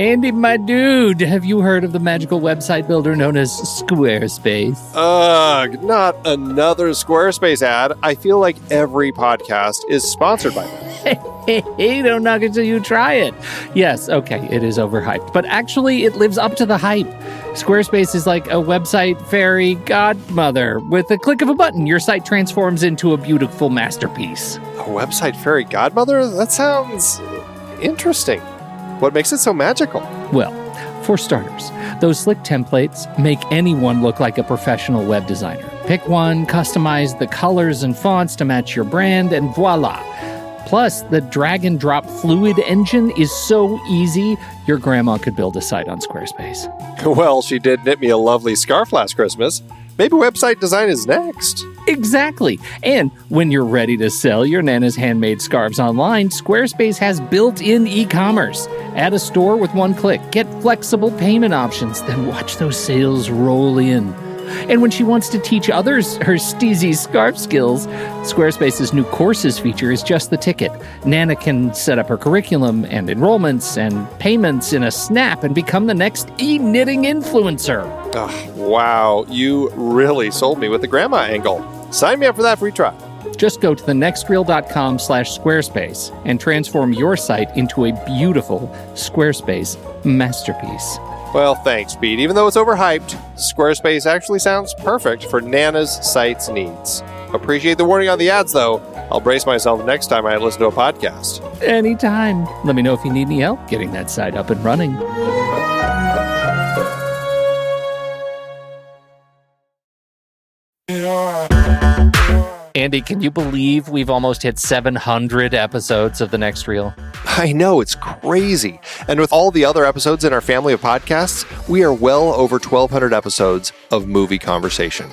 Andy, my dude, have you heard of the magical website builder known as Squarespace? Ugh, not another Squarespace ad. I feel like every podcast is sponsored by them. Hey, don't knock it till you try it. Yes, okay, it is overhyped, but actually it lives up to the hype. Squarespace is like a website fairy godmother. With a click of a button, your site transforms into a beautiful masterpiece. A website fairy godmother? That sounds interesting. What makes it so magical? Well, for starters, those slick templates make anyone look like a professional web designer. Pick one, customize the colors and fonts to match your brand, and voila. Plus, the drag and drop Fluid engine is so easy, your grandma could build a site on Squarespace. Well, she did knit me a lovely scarf last Christmas. Maybe website design is next. Exactly. And when you're ready to sell your Nana's handmade scarves online, Squarespace has built-in e-commerce. Add a store with one click. Get flexible payment options. Then watch those sales roll in. And when she wants to teach others her steezy scarf skills, Squarespace's new courses feature is just the ticket. Nana can set up her curriculum and enrollments and payments in a snap and become the next e-knitting influencer. Oh, wow, you really sold me with the grandma angle. Sign me up for that free trial. Just go to thenextreel.com/Squarespace and transform your site into a beautiful Squarespace masterpiece. Well, thanks, Pete. Even though it's overhyped, Squarespace actually sounds perfect for Nana's site's needs. Appreciate the warning on the ads, though. I'll brace myself next time I listen to a podcast. Anytime. Let me know if you need any help getting that site up and running. Andy, can you believe we've almost hit 700 episodes of The Next Reel? I know, it's crazy. And with all the other episodes in our family of podcasts, we are well over 1,200 episodes of movie conversation.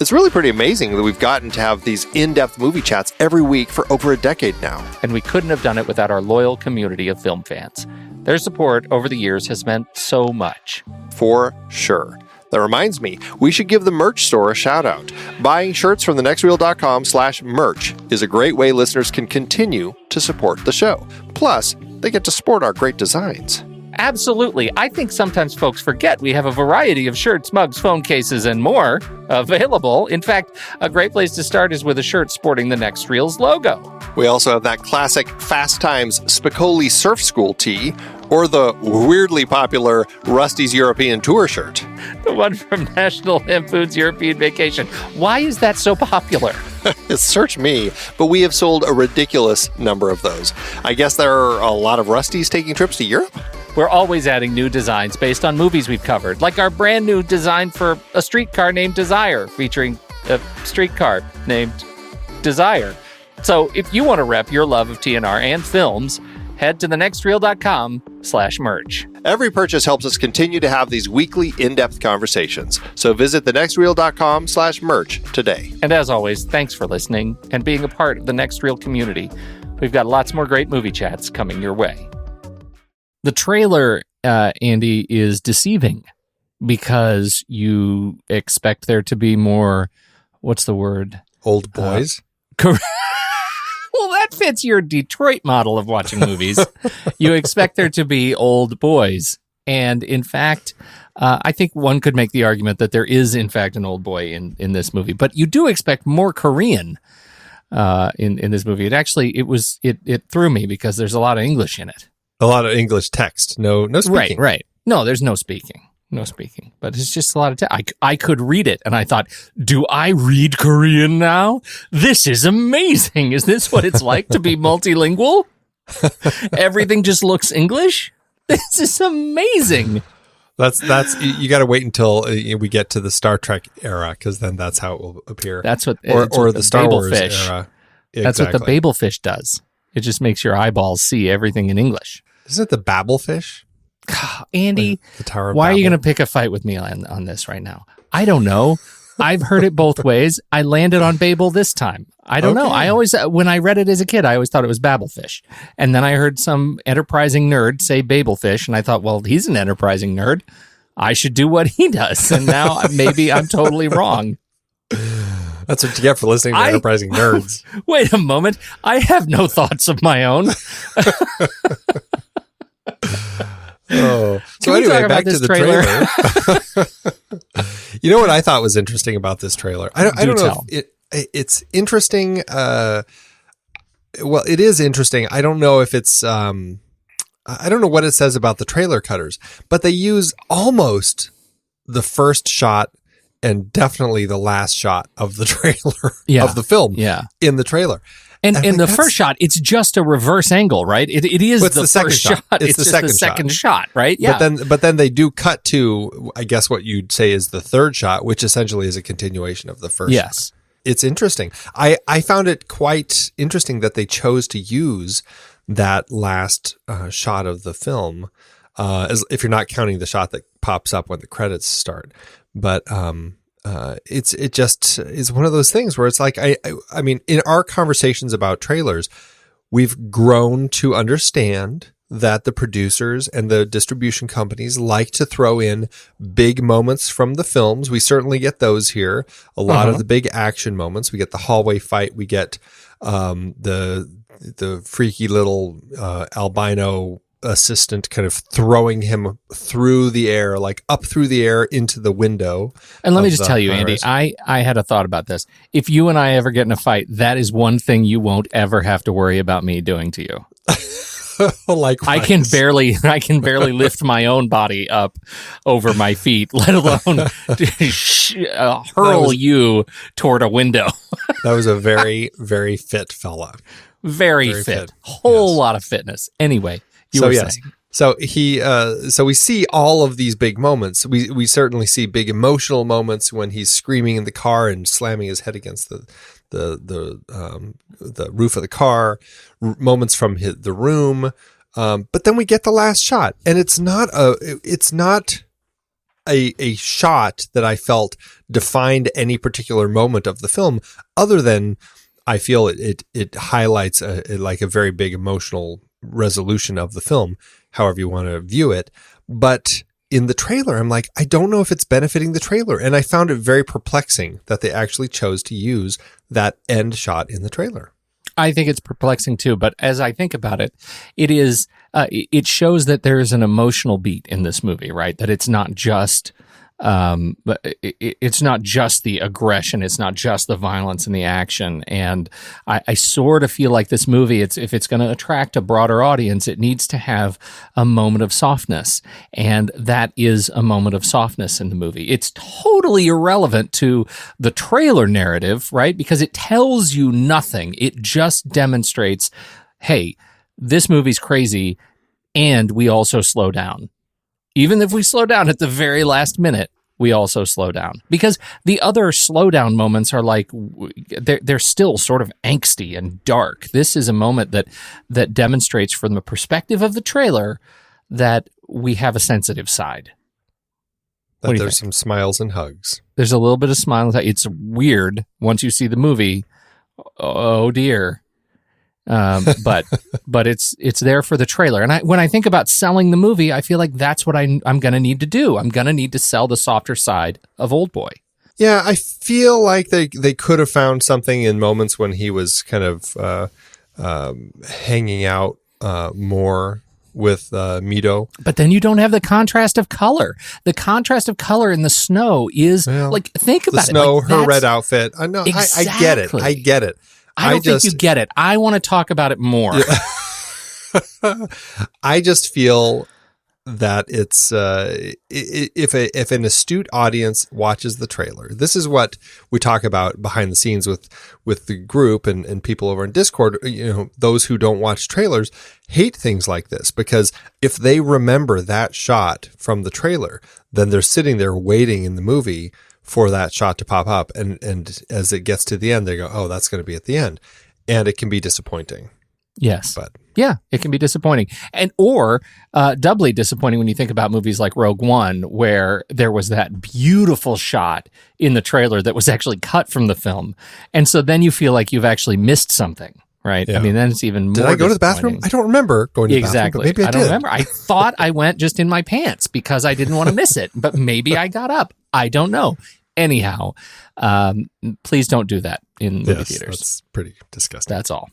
It's really pretty amazing that we've gotten to have these in-depth movie chats every week for over a decade now. And we couldn't have done it without our loyal community of film fans. Their support over the years has meant so much. For sure. That reminds me, we should give the merch store a shout out. Buying shirts from thenextreel.com/merch is a great way listeners can continue to support the show. Plus, they get to sport our great designs. Absolutely. I think sometimes folks forget we have a variety of shirts, mugs, phone cases, and more available. In fact, a great place to start is with a shirt sporting the Next Reel's logo. We also have that classic Fast Times Spicoli Surf School tee, or the weirdly popular Rusty's European Tour shirt. The one from National Lampoon's European Vacation. Why is that so popular? Search me, but we have sold a ridiculous number of those. I guess there are a lot of Rustys taking trips to Europe? We're always adding new designs based on movies we've covered, like our brand new design for a streetcar named Desire, featuring a streetcar named Desire. So if you want to rep your love of TNR and films, head to thenextreel.com/merch. Every purchase helps us continue to have these weekly in-depth conversations. So visit thenextreel.com/merch today. And as always, thanks for listening and being a part of the Next Reel community. We've got lots more great movie chats coming your way. The trailer, Andy, is deceiving because you expect there to be more, what's the word? Old boys? Correct. Well, that fits your Detroit model of watching movies. You expect there to be old boys. And in fact, I think one could make the argument that there is, in fact, an old boy in this movie. But you do expect more Korean in this movie. It threw me because there's a lot of English in it. A lot of English text. No speaking. Right. No, there's no speaking. But it's just a lot of text. I could read it, and I thought, do I read Korean now? This is amazing. Is this what it's like to be multilingual? Everything just looks English? This is amazing. That's you got to wait until we get to the Star Trek era, because then that's how it will appear. That's what or the Star Wars fish. era. That's what the Babel fish does. It just makes your eyeballs see everything in English. Isn't it the Babel fish? Andy, the Tower of why Babel? are you going to pick a fight with me on this right now? I don't know. I've heard it both ways. I landed on Babel this time. I don't know. I always, when I read it as a kid, I always thought it was Babelfish. And then I heard some enterprising nerd say Babelfish, and I thought, well, he's an enterprising nerd. I should do what he does. And now maybe I'm totally wrong. That's what you get for listening to enterprising nerds. Wait a moment. I have no thoughts of my own. Oh, so Can we anyway, talk back about to this the trailer. You know what I thought was interesting about this trailer? I don't know if it's interesting. Well, it is interesting. I don't know if it's. I don't know what it says about the trailer cutters, but they use almost the first shot and definitely the last shot of the trailer of the film in the trailer. And in the first shot, it's just a reverse angle, right? It is the first shot. It's just the second shot, right? Yeah. But then they do cut to, I guess what you'd say is the third shot, which essentially is a continuation of the first shot. It's interesting. I found it quite interesting that they chose to use that last shot of the film, as if you're not counting the shot that pops up when the credits start. But it just is one of those things where it's like, I mean, in our conversations about trailers, we've grown to understand that the producers and the distribution companies like to throw in big moments from the films. We certainly get those here. A lot of the big action moments. We get the hallway fight. We get the freaky little albino assistant kind of throwing him through the air, like up through the air into the window. And let me just tell you, Andy, I had a thought about this. If you and I ever get in a fight, that is one thing you won't ever have to worry about me doing to you. Likewise. I can barely lift my own body up over my feet, let alone hurl you toward a window. That was a very, very fit fella. Very fit. Whole lot of fitness. Anyway, you were saying. So so we see all of these big moments. We certainly see big emotional moments when he's screaming in the car and slamming his head against the roof of the car. Moments from the room, but then we get the last shot, and it's not a shot that I felt defined any particular moment of the film, other than I feel it highlights like a very big emotional resolution of the film, however you want to view it. But in the trailer, I'm like, I don't know if it's benefiting the trailer. And I found it very perplexing that they actually chose to use that end shot in the trailer. I think it's perplexing too, but as I think about it, it shows that there is an emotional beat in this movie, right? That it's not just it's not just the aggression, it's not just the violence and the action. And I sort of feel like this movie, if it's going to attract a broader audience, it needs to have a moment of softness, and that is a moment of softness in the movie. It's totally irrelevant to the trailer narrative, right? Because it tells you nothing. It just demonstrates, hey, this movie's crazy, and we also slow down. Even if we slow down at the very last minute, we also slow down, because the other slowdown moments are like, they're still sort of angsty and dark. This is a moment that demonstrates from the perspective of the trailer that we have a sensitive side. That there's some smiles and hugs. There's a little bit of smiles. It's weird once you see the movie. Oh dear. But it's there for the trailer. And when I think about selling the movie, I feel like that's what I'm going to need to do. I'm going to need to sell the softer side of Oldboy. Yeah, I feel like they could have found something in moments when he was kind of hanging out more with Mito. But then you don't have the contrast of color. The contrast of color in the snow is think about the snow, it. Her red outfit. I know. Exactly. I get it. I don't think you get it. I want to talk about it more. Yeah. I just feel that it's if an astute audience watches the trailer, this is what we talk about behind the scenes with the group and people over in Discord. You know, those who don't watch trailers hate things like this, because if they remember that shot from the trailer, then they're sitting there waiting in the movie for that shot to pop up, and as it gets to the end, they go, "Oh, that's going to be at the end," and it can be disappointing. Yes, but yeah, it can be disappointing, or doubly disappointing when you think about movies like Rogue One, where there was that beautiful shot in the trailer that was actually cut from the film, and so then you feel like you've actually missed something. Right. Yeah. I mean, then it's even more. Did I go to the bathroom? I don't remember going to the bathroom. But maybe I don't remember. I thought I went just in my pants because I didn't want to miss it. But maybe I got up. I don't know. Anyhow, please don't do that in movie theaters. That's pretty disgusting. That's all.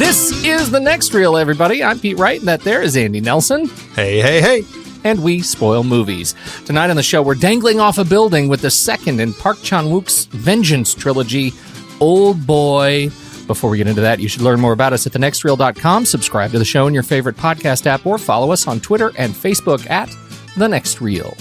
This is The Next Reel, everybody. I'm Pete Wright, and that there is Andy Nelson. Hey, hey, hey. And we spoil movies. Tonight on the show, we're dangling off a building with the second in Park Chan-wook's Vengeance trilogy, Old Boy. Before we get into that, you should learn more about us at thenextreel.com, subscribe to the show in your favorite podcast app, or follow us on Twitter and Facebook at The Next Reel.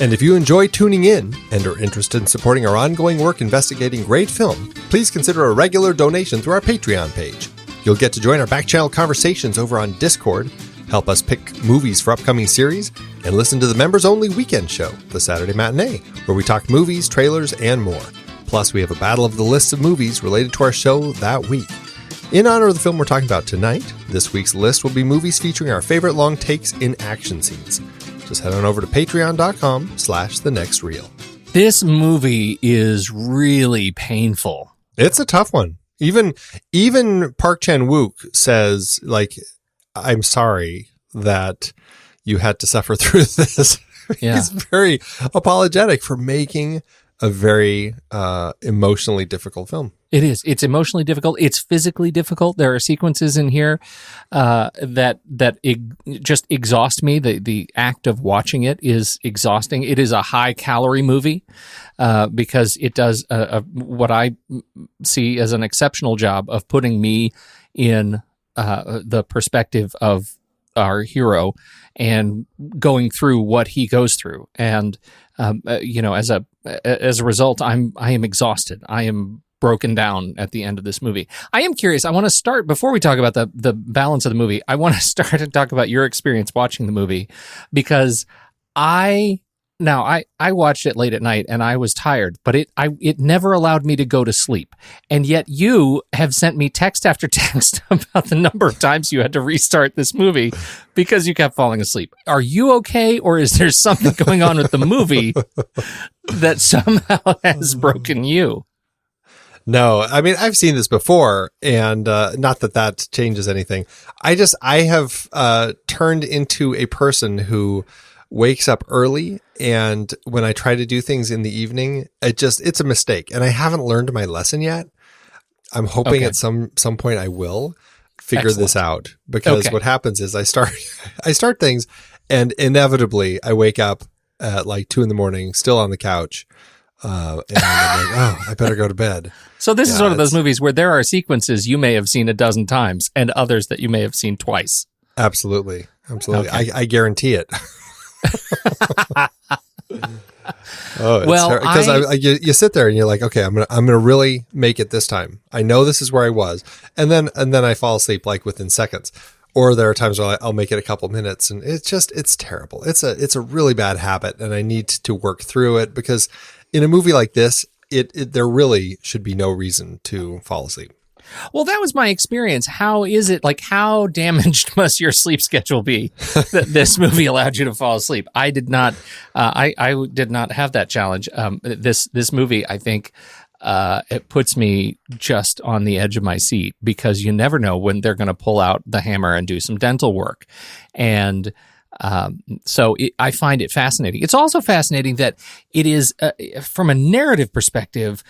And if you enjoy tuning in and are interested in supporting our ongoing work investigating great film, please consider a regular donation through our Patreon page. You'll get to join our back channel conversations over on Discord, help us pick movies for upcoming series, and listen to the members-only weekend show, The Saturday Matinee, where we talk movies, trailers, and more. Plus, we have a battle of the lists of movies related to our show that week. In honor of the film we're talking about tonight, this week's list will be movies featuring our favorite long takes in action scenes. Just head on over to patreon.com/thenextreel. This movie is really painful. It's a tough one. Even Park Chan-wook says, like, I'm sorry that you had to suffer through this. Yeah. He's very apologetic for making a very emotionally difficult film. It is. It's emotionally difficult. It's physically difficult. There are sequences in here that just exhaust me. The act of watching it is exhausting. It is a high-calorie movie because it does what I see as an exceptional job of putting me in the perspective of our hero and going through what he goes through. And as a result, I am exhausted. I am broken down at the end of this movie. I am curious. I want to start, before we talk about the balance of the movie, I want to start to talk about your experience watching the movie, because I watched it late at night and I was tired, but it never allowed me to go to sleep. And yet you have sent me text after text about the number of times you had to restart this movie because you kept falling asleep. Are you okay, or is there something going on with the movie that somehow has broken you? No, I mean, I've seen this before, and not that changes anything. I have turned into a person who wakes up early, and when I try to do things in the evening, it's a mistake, and I haven't learned my lesson yet. I'm hoping at some point I will figure this out, because what happens is I start things, and inevitably I wake up at like 2 a.m, still on the couch. And I'm like, I better go to bed. So this is one of those movies where there are sequences you may have seen a dozen times and others that you may have seen twice. Absolutely. Okay. I guarantee it. Because you sit there and you're like, okay, I'm gonna really make it this time. I know this is where I was, and then I fall asleep like within seconds. Or there are times where I'll make it a couple minutes, and it's terrible. It's a really bad habit, and I need to work through it, because in a movie like this, there really should be no reason to fall asleep. Well, that was my experience. How is it, like, how damaged must your sleep schedule be that this movie allowed you to fall asleep? I did not. I did not have that challenge. This movie, I think, it puts me just on the edge of my seat, because you never know when they're going to pull out the hammer and do some dental work. And so I find it fascinating. It's also fascinating that it is, from a narrative perspective,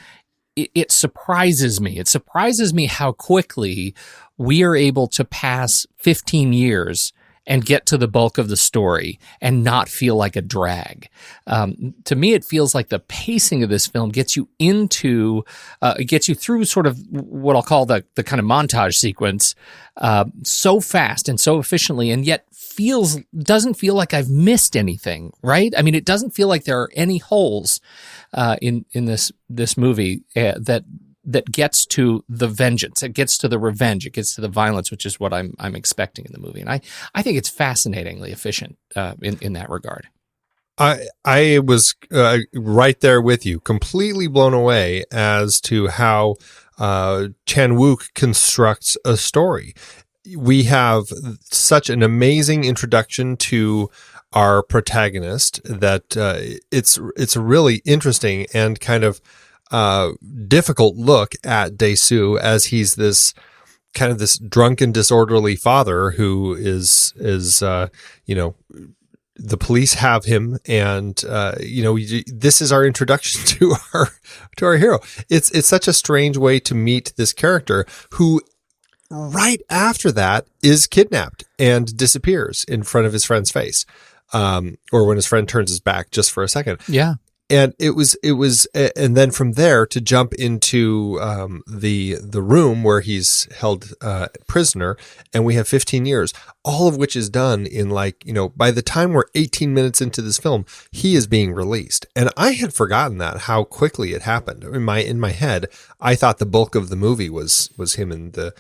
it surprises me. It surprises me how quickly we are able to pass 15 years and get to the bulk of the story and not feel like a drag. To me, it feels like the pacing of this film gets you through sort of what I'll call the kind of montage sequence so fast and so efficiently, and yet doesn't feel like I've missed anything, right? I mean, it doesn't feel like there are any holes in this movie that gets to the vengeance, it gets to the revenge, it gets to the violence, which is what I'm expecting in the movie. And I think it's fascinatingly efficient in that regard. I was right there with you, completely blown away as to how Chan-wook constructs a story. We have such an amazing introduction to our protagonist that it's really interesting and kind of difficult look at Dae-soo as he's this kind of this drunken, disorderly father who is the police have him, and this is our introduction to our hero. It's such a strange way to meet this character who right after that is kidnapped and disappears in front of his friend's face. Or when his friend turns his back just for a second. Yeah. And it was, and then from there to jump into, the room where he's held, prisoner, and we have 15 years, all of which is done in by the time we're 18 minutes into this film, he is being released. And I had forgotten how quickly it happened. In my head, I thought the bulk of the movie was him in the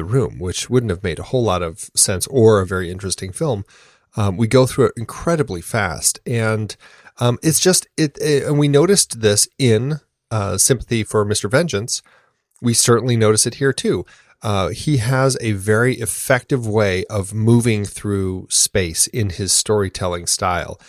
room, which wouldn't have made a whole lot of sense or a very interesting film. We go through it incredibly fast, and it's just and we noticed this in Sympathy for Mr. Vengeance. We certainly notice it here too. He has a very effective way of moving through space in his storytelling style,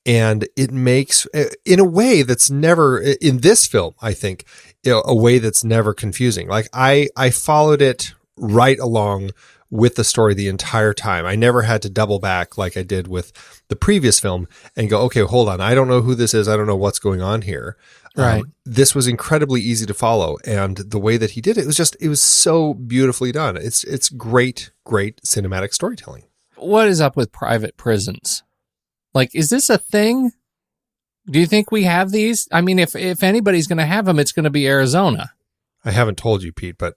and it makes, in a way that's never in this film, I think, a way that's never confusing. Like I followed it right along with the story the entire time. I never had to double back like I did with the previous film and go, okay, hold on. I don't know who this is. I don't know what's going on here. Right. This was incredibly easy to follow. And the way that he did it was so beautifully done. It's great cinematic storytelling. What is up with private prisons? Like, is this a thing? Do you think we have these? I mean, if anybody's going to have them, it's going to be Arizona. I haven't told you, Pete, but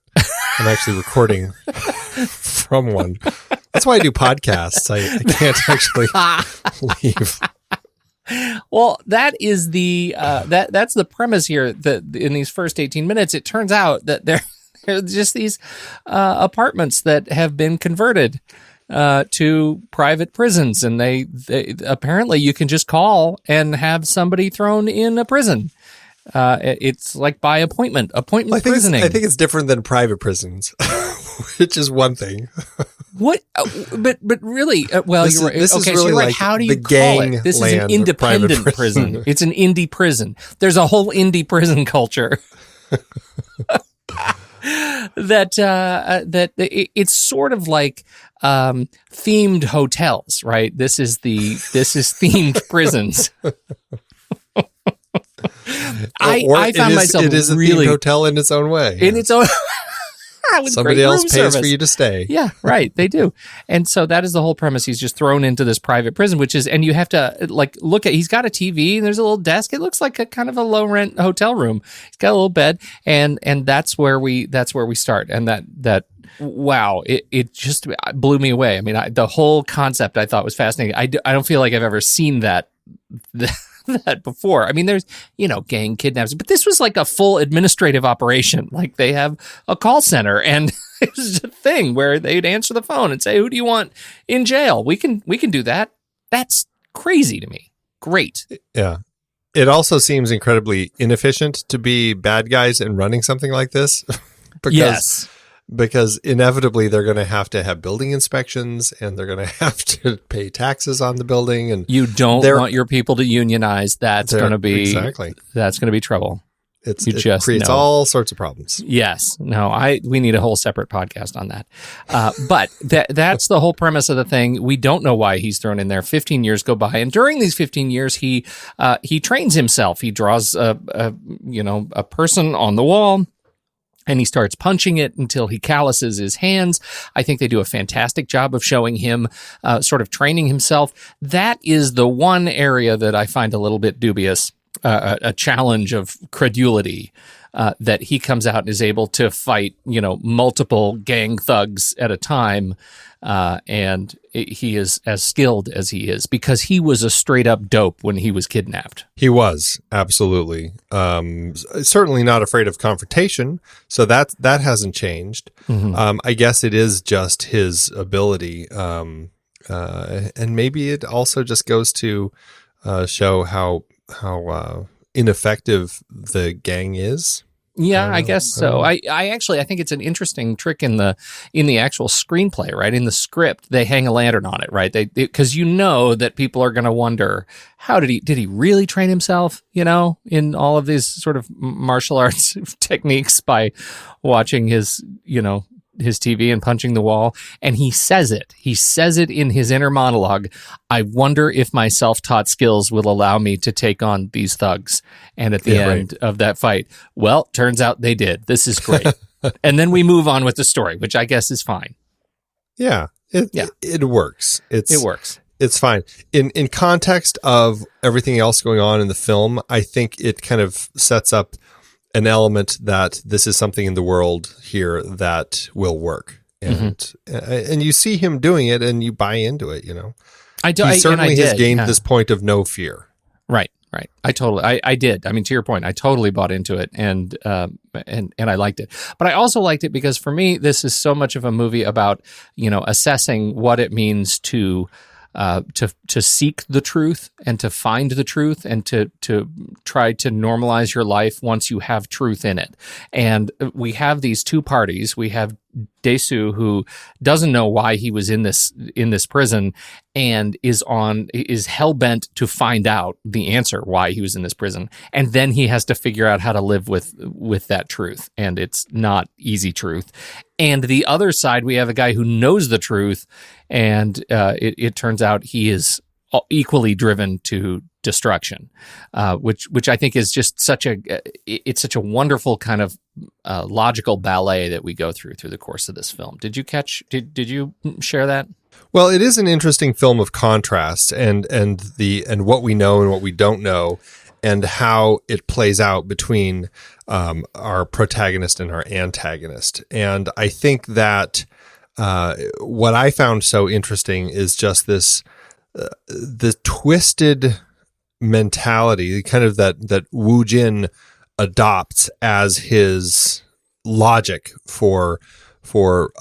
I'm actually recording from one. That's why I do podcasts. I can't actually leave. Well, that is that's the premise here. That in these first 18 minutes, it turns out that there are just these apartments that have been converted to private prisons, and they apparently you can just call and have somebody thrown in a prison. It's like by appointment prisoning. I think it's different than private prisons, which is one thing. What? But really, well, you're right. This okay, is really so you're right. like How do you the call it? This is an gangland independent private prison. It's an indie prison. There's a whole indie prison culture. that it's sort of like themed hotels, right? This is themed prisons. I found myself it is a really themed hotel in its own way. In its own somebody else pays service for you to stay. Yeah, right. They do. And so that is the whole premise. He's just thrown into this private prison, and you have to look at, he's got a TV and there's a little desk. It looks like a kind of a low rent hotel room. He's got a little bed, and that's where we start. And that wow, it just blew me away. I mean, the whole concept I thought was fascinating. I don't feel like I've ever seen that before. I mean, there's, gang kidnaps, but this was like a full administrative operation. Like they have a call center, and it was a thing where they'd answer the phone and say, who do you want in jail? We can do that. That's crazy to me. Great. Yeah. It also seems incredibly inefficient to be bad guys and running something like this. Because inevitably they're going to have building inspections, and they're going to have to pay taxes on the building. And you don't want your people to unionize. That's going to be trouble. It creates all sorts of problems. Yes. No, we need a whole separate podcast on that. But that's the whole premise of the thing. We don't know why he's thrown in there. 15 years go by, and during these 15 years, he trains himself. He draws a person on the wall, and he starts punching it until he calluses his hands. I think they do a fantastic job of showing him sort of training himself. That is the one area that I find a little bit dubious, a challenge of credulity, that he comes out and is able to fight, multiple gang thugs at a time. And he is as skilled as he is because he was a straight up dope when he was kidnapped. He was, absolutely. Certainly not afraid of confrontation. So that hasn't changed. Mm-hmm. I guess it is just his ability. And maybe it also just goes to show how ineffective the gang is. Yeah, I guess so. I actually think it's an interesting trick in the actual screenplay, right? In the script, they hang a lantern on it, right? Because that people are going to wonder, how did he really train himself, in all of these sort of martial arts techniques by watching his TV and punching the wall. And he says it in his inner monologue. I wonder if my self-taught skills will allow me to take on these thugs. And at the end of that fight, well, turns out they did. This is great. And then we move on with the story, which I guess is fine. Yeah. It works. It works. It's fine. In context of everything else going on in the film, I think it kind of sets up an element that this is something in the world here that will work. And you see him doing it and you buy into it, you know. He certainly has gained this point of no fear. Right. I did. I mean, to your point, I totally bought into it and I liked it. But I also liked it because for me, this is so much of a movie about, you know, assessing what it means to seek the truth and to find the truth and to try to normalize your life once you have truth in it. And we have these two parties. We have Dae-Soo, who doesn't know why he was in this prison and is hell-bent to find out the answer why he was in this prison. And then he has to figure out how to live with that truth. And it's not easy truth. And the other side, we have a guy who knows the truth, and it turns out he is equally driven to destruction, which I think is just such a wonderful kind of logical ballet that we go through the course of this film. Did you share that? Well, it is an interesting film of contrast and what we know and what we don't know, and how it plays out between our protagonist and our antagonist. And I think that what I found so interesting is just this the twisted mentality, kind of that Woo Jin adopts as his logic for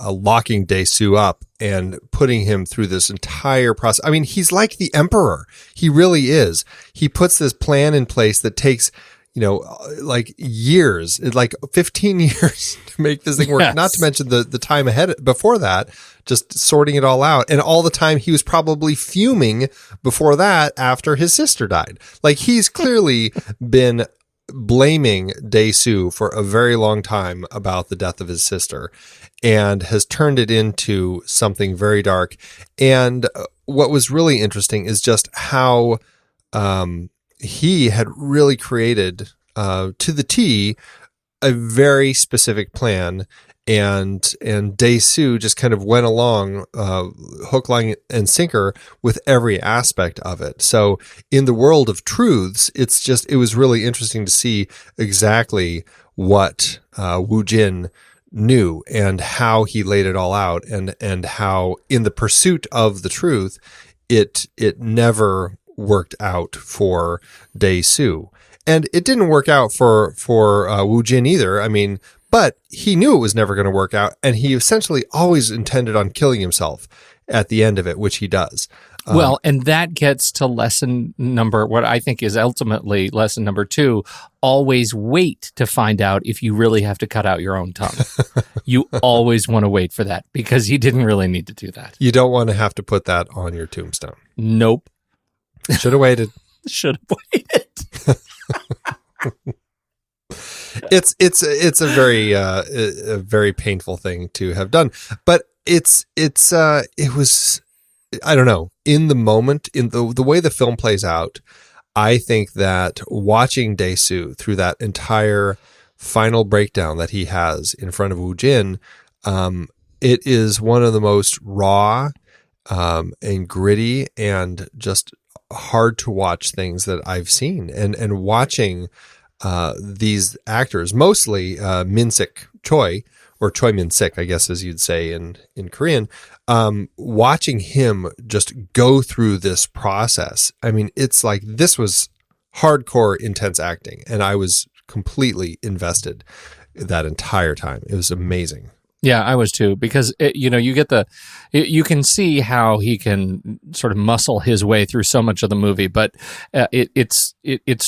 locking Dae-Soo up and putting him through this entire process. I mean, he's like the emperor. He really is. He puts this plan in place that takes, you know, like years, like 15 years to make this thing work. Yes. Not to mention the time ahead before that, just sorting it all out. And all the time he was probably fuming before that after his sister died. Like, he's clearly been blaming Dae-Soo for a very long time about the death of his sister, and has turned it into something very dark. And what was really interesting is just how he had really created to the T a very specific plan, and Dae-Soo just kind of went along hook, line, and sinker with every aspect of it. So in the world of truths, it was really interesting to see exactly what Woo Jin knew and how he laid it all out, and how in the pursuit of the truth, it never worked out for Dae-Soo. And it didn't work out for Woo Jin either. I mean, but he knew it was never going to work out, and he essentially always intended on killing himself at the end of it, which he does. Well, and that gets to what I think is ultimately lesson number 2. Always wait to find out if you really have to cut out your own tongue. You always want to wait for that, because he didn't really need to do that. You don't want to have to put that on your tombstone. Nope. Should have waited. Should have waited. It's a very painful thing to have done, but it was, I don't know, in the moment, in the way the film plays out, I think that watching Dae-Soo through that entire final breakdown that he has in front of Woo Jin, it is one of the most raw and gritty and just hard to watch things that I've seen, and watching these actors, mostly Min-sik Choi, or Choi Min-sik, I guess, as you'd say in Korean, watching him just go through this process. I mean, it's like, this was hardcore, intense acting, and I was completely invested that entire time. It was amazing. Yeah, I was too, because you can see how he can sort of muscle his way through so much of the movie, but it's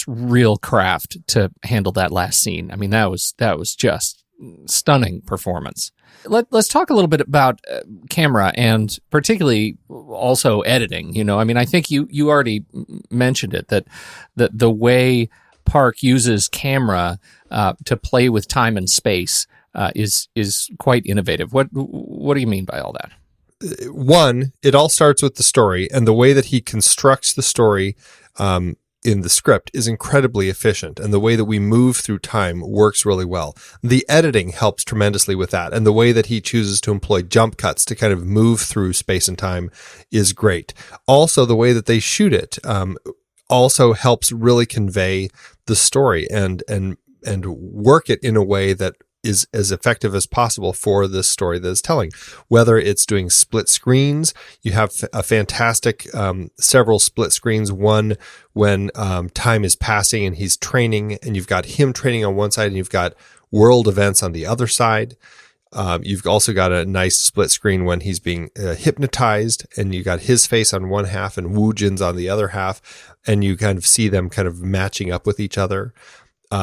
real craft to handle that last scene. I mean, that was just stunning performance. Let's talk a little bit about camera, and particularly also editing. You know, I mean, I think you already mentioned it, that the way Park uses camera to play with time and space is quite innovative. What do you mean by all that? One, it all starts with the story, and the way that he constructs the story in the script is incredibly efficient, and the way that we move through time works really well. The editing helps tremendously with that, and the way that he chooses to employ jump cuts to kind of move through space and time is great. Also, the way that they shoot it also helps really convey the story and work it in a way that is as effective as possible for this story that is telling. Whether it's doing split screens, you have a fantastic several split screens. One when time is passing and he's training, and you've got him training on one side, and you've got world events on the other side. You've also got a nice split screen when he's being hypnotized, and you got his face on one half and Wu Jin's on the other half, and you kind of see them kind of matching up with each other.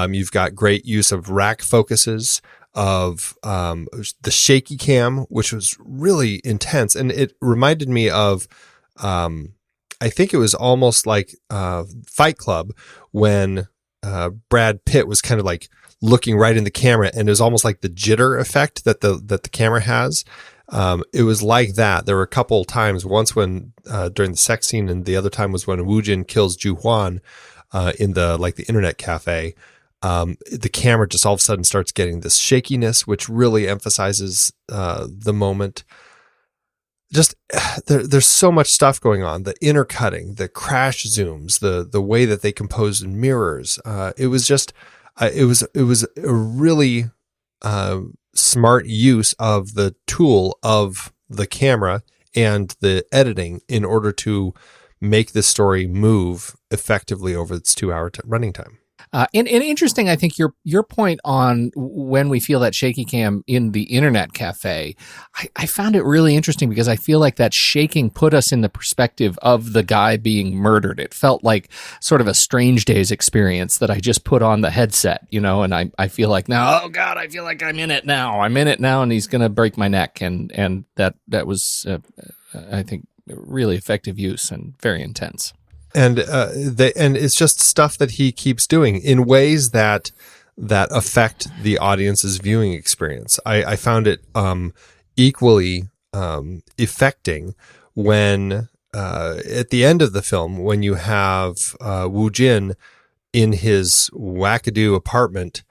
You've got great use of rack focuses, of the shaky cam, which was really intense. And it reminded me of, I think it was almost like Fight Club, when Brad Pitt was kind of like looking right in the camera, and it was almost like the jitter effect that the camera has. It was like that. There were a couple of times, once when during the sex scene, and the other time was when Wu Jin kills Ju Huan in the internet cafe. The camera just all of a sudden starts getting this shakiness, which really emphasizes the moment. Just there's so much stuff going on. The intercutting, the crash zooms, the way that they composed in mirrors. It was just it was a really smart use of the tool of the camera and the editing in order to make this story move effectively over its 2-hour running time. And interesting, I think your point on when we feel that shaky cam in the internet cafe, I found it really interesting, because I feel like that shaking put us in the perspective of the guy being murdered. It felt like sort of a Strange Days experience that I just put on the headset, and I feel like now, oh God, I feel like I'm in it now, and he's going to break my neck. And that was, I think, really effective use and very intense. And and it's just stuff that he keeps doing in ways that affect the audience's viewing experience. I found it equally affecting when at the end of the film, when you have Wu Jin in his wackadoo apartment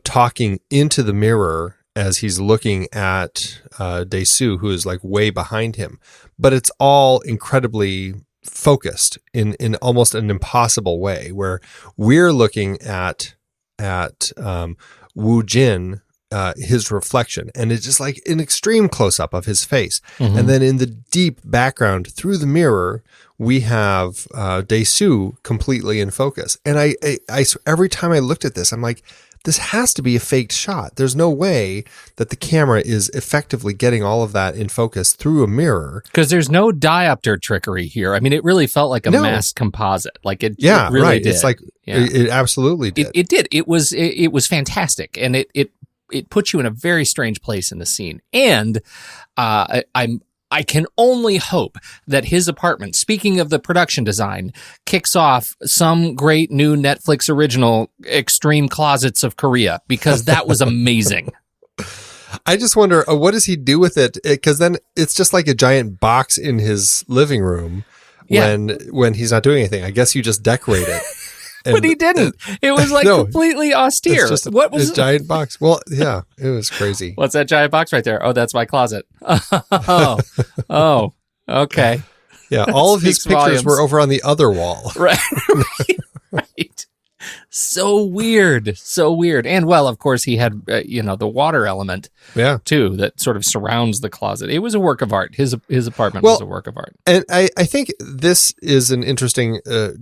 talking into the mirror as he's looking at Dae-Soo, who is like way behind him. But it's all incredibly focused in almost an impossible way, where we're looking at Wu Jin, his reflection, and it's just like an extreme close-up of his face. Mm-hmm. And then in the deep background through the mirror, we have Dae-Soo completely in focus. And I every time I looked at this, I'm like, this has to be a faked shot. There's no way that the camera is effectively getting all of that in focus through a mirror. Because there's no diopter trickery here. I mean, it really felt like a masked composite. Like it really right. did. It's like it absolutely did. It did. It was fantastic, and it puts you in a very strange place in the scene. And I can only hope that his apartment, speaking of the production design, kicks off some great new Netflix original, Extreme Closets of Korea, because that was amazing. I just wonder, what does he do with it? Because then it's just like a giant box in his living room when he's not doing anything. I guess you just decorate it. But he didn't. It was like completely austere. It's just what was a giant box? Well, yeah, it was crazy. What's that giant box right there? Oh, that's my closet. Oh, okay. Yeah, all of his pictures were over on the other wall. Right. So weird. And well, of course, he had, the water element too, that sort of surrounds the closet. It was a work of art. His apartment was a work of art. And I think this is an interesting,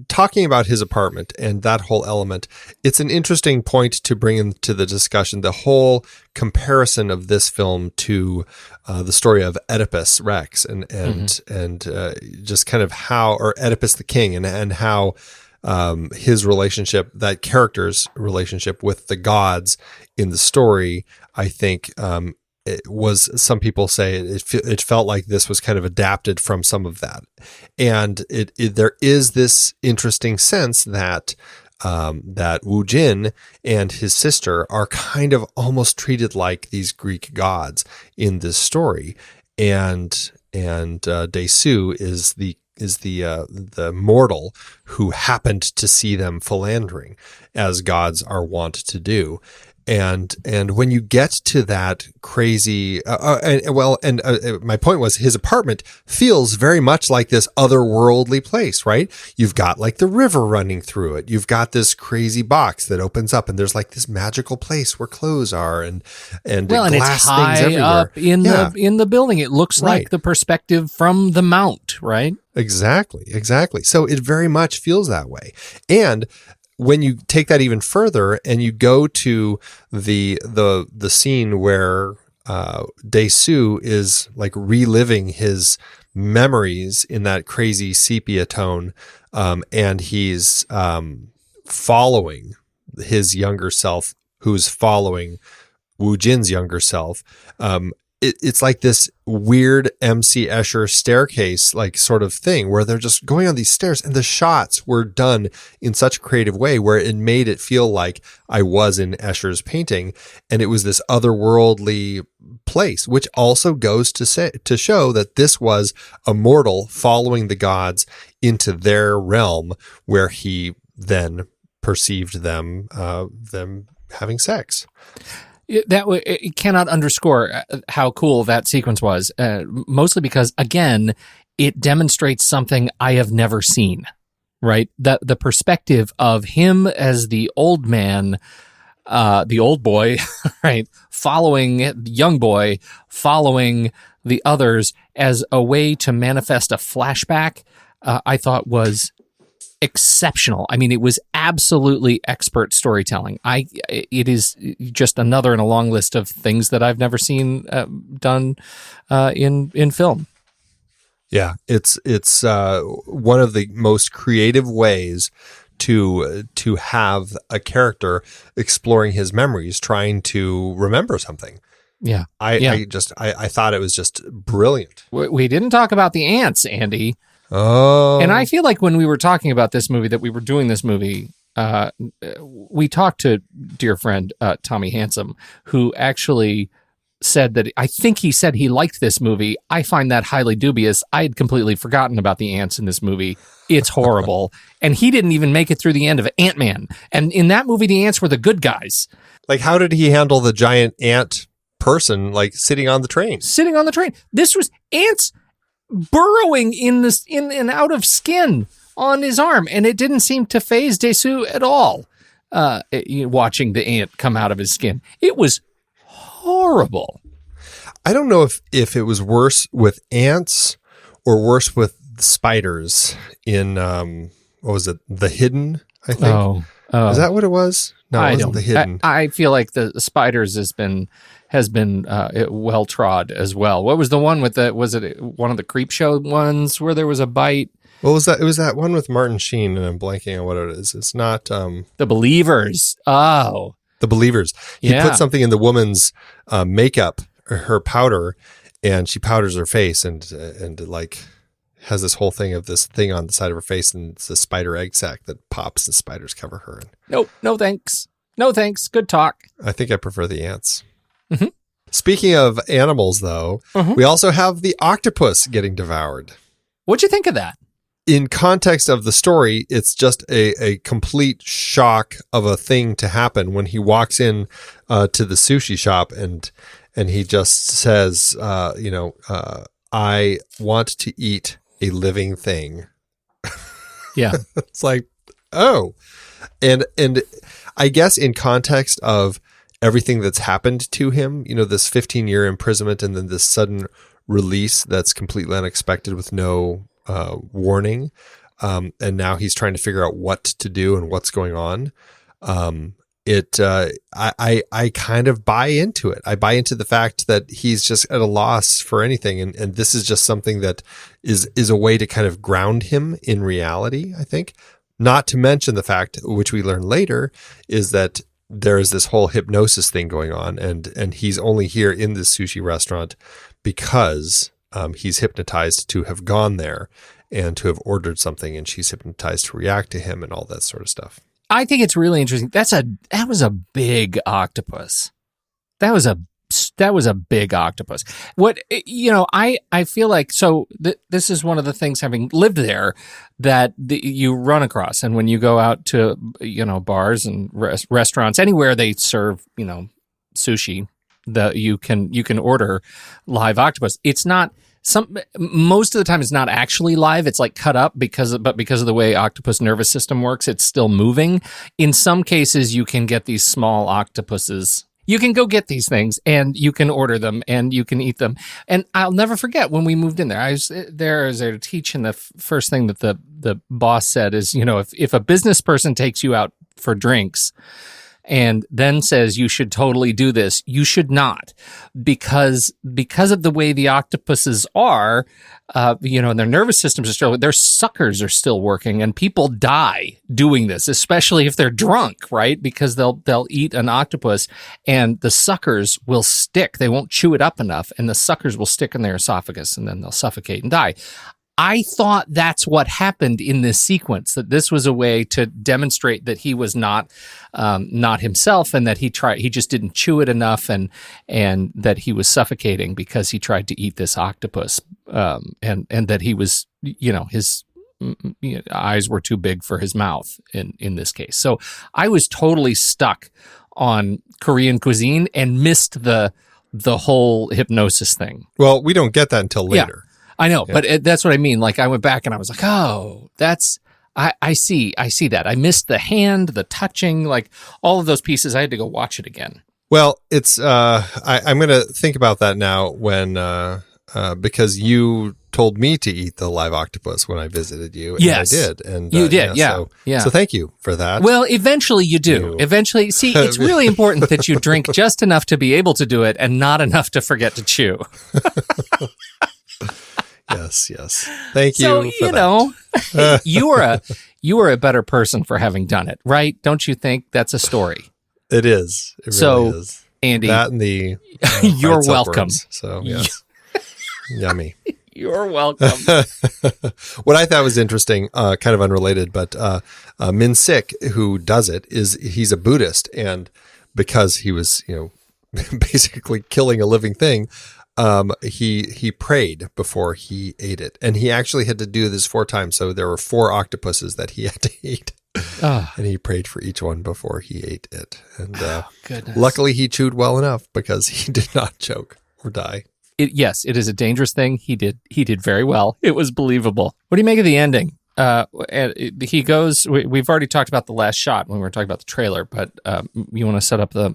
talking about his apartment and that whole element, it's an interesting point to bring into the discussion, the whole comparison of this film to the story of Oedipus Rex and just kind of how, or Oedipus the King, and how his relationship, that character's relationship with the gods in the story, I think it was, some people say it felt like this was kind of adapted from some of that. And there is this interesting sense that that Wu Jin and his sister are kind of almost treated like these Greek gods in this story. And Dae-Soo is the the mortal who happened to see them philandering, as gods are wont to do. And when you get to that crazy, my point was his apartment feels very much like this otherworldly place, right? You've got like the river running through it. You've got this crazy box that opens up, and there's like this magical place where clothes are, and glass it's high things everywhere. Up in the building. It looks like the perspective from the mount, right? Exactly. So it very much feels that way. And when you take that even further and you go to the scene where Desu is like reliving his memories in that crazy sepia tone, and he's following his younger self, who's following Wu Jin's younger self. It's like this weird MC Escher staircase, like sort of thing, where they're just going on these stairs, and the shots were done in such a creative way where it made it feel like I was in Escher's painting, and it was this otherworldly place, which also goes to show that this was a mortal following the gods into their realm, where he then perceived them having sex. It cannot underscore how cool that sequence was, mostly because, again, it demonstrates something I have never seen, right? The perspective of him as the old man, the old boy, right, following the young boy, following the others as a way to manifest a flashback, I thought was exceptional. I mean, it was absolutely expert storytelling. It is just another in a long list of things that I've never seen done in film. Yeah, it's one of the most creative ways to have a character exploring his memories, trying to remember something. Yeah, I thought it was just brilliant. We didn't talk about the ants, Andy. Oh. And I feel like when we were talking about this movie, that we were doing this movie, we talked to dear friend Tommy Handsome, who actually said that, I think he said he liked this movie. I find that highly dubious. I had completely forgotten about the ants in this movie. It's horrible. And he didn't even make it through the end of Ant-Man. And in that movie, the ants were the good guys. Like, how did he handle the giant ant person, like, sitting on the train? This was ants burrowing in and out of skin on his arm, and it didn't seem to faze Desu at all. Watching the ant come out of his skin, it was horrible. I don't know if it was worse with ants or worse with spiders in what was it, The Hidden, I think. Oh. Is that what it was? No, it wasn't The Hidden. I feel like the spiders has been well trod as well. What was the one with was it one of the creep show ones where there was a bite? What was that? It was that one with Martin Sheen, and I'm blanking on what it is. It's not The Believers. Oh, The Believers. He put something in the woman's makeup, her powder, and she powders her face and like has this whole thing of this thing on the side of her face, and it's a spider egg sac that pops and spiders cover her. Nope, no thanks. No thanks. Good talk. I think I prefer the ants. Mm-hmm. Speaking of animals, though, we also have the octopus getting devoured. What'd you think of that? In context of the story, it's just a complete shock of a thing to happen when he walks in to the sushi shop and he just says, I want to eat a living thing. Yeah. It's like, oh. And I guess in context of everything that's happened to him, this 15-year imprisonment and then this sudden release that's completely unexpected with no warning. And now he's trying to figure out what to do and what's going on. I kind of buy into it. I buy into the fact that he's just at a loss for anything. And this is just something that is a way to kind of ground him in reality, I think. Not to mention the fact, which we learn later, is that there is this whole hypnosis thing going on, and he's only here in this sushi restaurant because he's hypnotized to have gone there and to have ordered something, and she's hypnotized to react to him and all that sort of stuff. I think it's really interesting. That was a big octopus. That was a That was a big octopus. What, I feel like, so this is one of the things, having lived there, that you run across. And when you go out to, bars and restaurants, anywhere they serve, sushi, you can order live octopus. It's not, most of the time it's not actually live. It's like cut up because of the way octopus nervous system works, it's still moving. In some cases, you can get these small octopuses. You can go get these things and you can order them and you can eat them. And I'll never forget when we moved in there. I was there to teach, and the first thing that the boss said is, if a business person takes you out for drinks and then says you should totally do this, you should not, because of the way the octopuses are, and their nervous systems are still, their suckers are still working, and people die doing this, especially if they're drunk, right? Because they'll eat an octopus and the suckers will stick. They won't chew it up enough, and the suckers will stick in their esophagus, and then they'll suffocate and die. I thought that's what happened in this sequence, that this was a way to demonstrate that he was not himself, and that he just didn't chew it enough, and that he was suffocating because he tried to eat this octopus, and that he was, his eyes were too big for his mouth in this case. So I was totally stuck on Korean cuisine and missed the whole hypnosis thing. Well, we don't get that until later. Yeah. I know, yeah. But that's what I mean. Like, I went back and I was like, oh, I see that. I missed the hand, the touching, like all of those pieces. I had to go watch it again. Well, it's, I'm going to think about that now when, because you told me to eat the live octopus when I visited you. And yes. I did. And you did. Yeah. So thank you for that. Well, eventually you do. Eventually, see, it's really important that you drink just enough to be able to do it and not enough to forget to chew. Yes. Thank you. So, for that. you were a better person for having done it, right? Don't you think? That's a story. It is. It really is. Andy, that and the you're welcome. So yes, yummy. You're welcome. What I thought was interesting, kind of unrelated, but Min Sik, who does it, he's a Buddhist, and because he was, basically killing a living thing. He prayed before he ate it, and he actually had to do this 4 times. So there were 4 octopuses that he had to eat, and he prayed for each one before he ate it. And luckily, he chewed well enough because he did not choke or die. Yes, it is a dangerous thing. He did very well. It was believable. What do you make of the ending? He goes. We've already talked about the last shot when we were talking about the trailer, but you want to set up the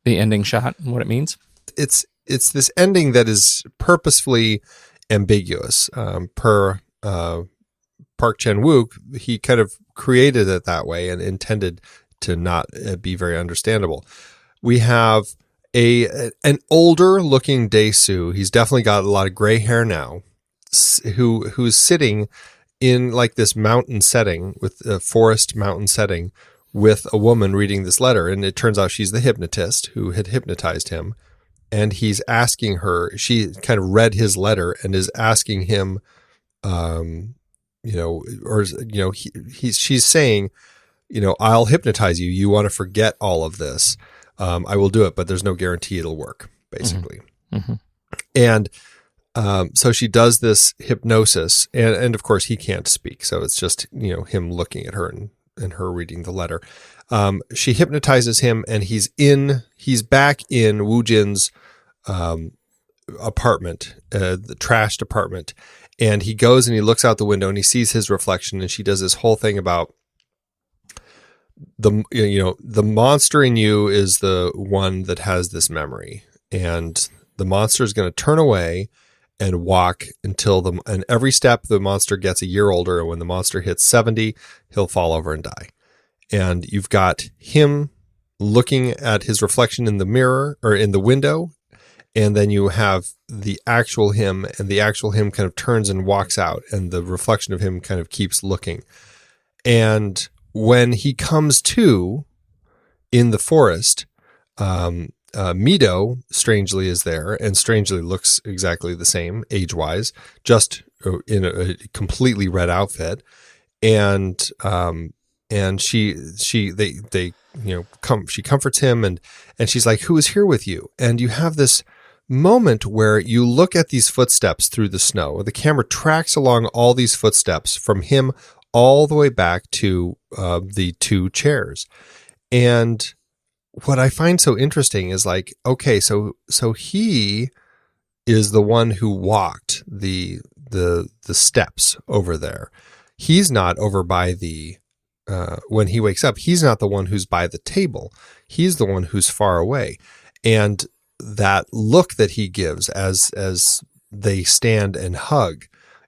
ending shot and what it means? It's this ending that is purposefully ambiguous. Per Park Chan-wook, he kind of created it that way and intended to not be very understandable. We have an older looking Dae-soo. He's definitely got a lot of gray hair now, who's sitting in like this mountain setting, with a forest mountain setting, with a woman reading this letter. And it turns out she's the hypnotist who had hypnotized him. And he's asking her, she kind of read his letter and is asking him, she's saying, I'll hypnotize you. You want to forget all of this. I will do it, but there's no guarantee it'll work, basically. Mm-hmm. And so she does this hypnosis, and of course he can't speak. So it's just, him looking at her and her reading the letter. She hypnotizes him, and he's back in Woo Jin's apartment, the trashed apartment, and he goes and he looks out the window and he sees his reflection, and she does this whole thing about the monster in you is the one that has this memory, and the monster is going to turn away and walk and every step the monster gets a year older, and when the monster hits 70, he'll fall over and die. And you've got him looking at his reflection in the mirror or in the window. And then you have the actual him, and the actual him kind of turns and walks out, and the reflection of him kind of keeps looking. And when he comes to in the forest, Mido strangely is there, and strangely looks exactly the same age-wise, just in a completely red outfit. And and she comforts him, and she's like, "Who is here with you?" And you have this moment where you look at these footsteps through the snow. The camera tracks along all these footsteps from him all the way back to the two chairs. And what I find so interesting is like, okay, so he is the one who walked the steps over there. He's not over by the when he wakes up, he's not the one who's by the table. He's the one who's far away. And that look that he gives as they stand and hug,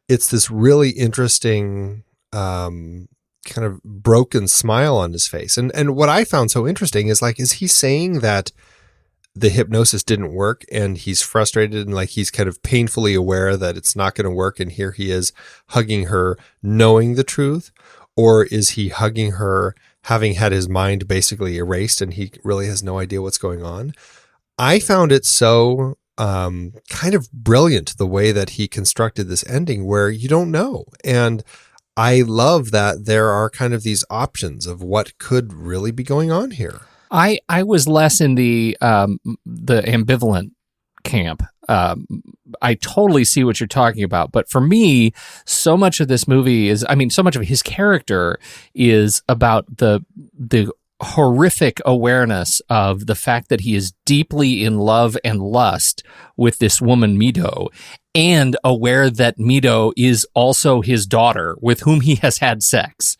it's this really interesting kind of broken smile on his face. And what I found so interesting is like, is he saying that the hypnosis didn't work and he's frustrated and like he's kind of painfully aware that it's not going to work, and here he is hugging her knowing the truth? Or is he hugging her having had his mind basically erased and he really has no idea what's going on? I found it so kind of brilliant the way that he constructed this ending where you don't know. And I love that there are kind of these options of what could really be going on here. I was less in the ambivalent camp. I totally see what you're talking about, but for me, so much of this movie so much of his character is about the horrific awareness of the fact that he is deeply in love and lust with this woman, Mido, and aware that Mido is also his daughter with whom he has had sex.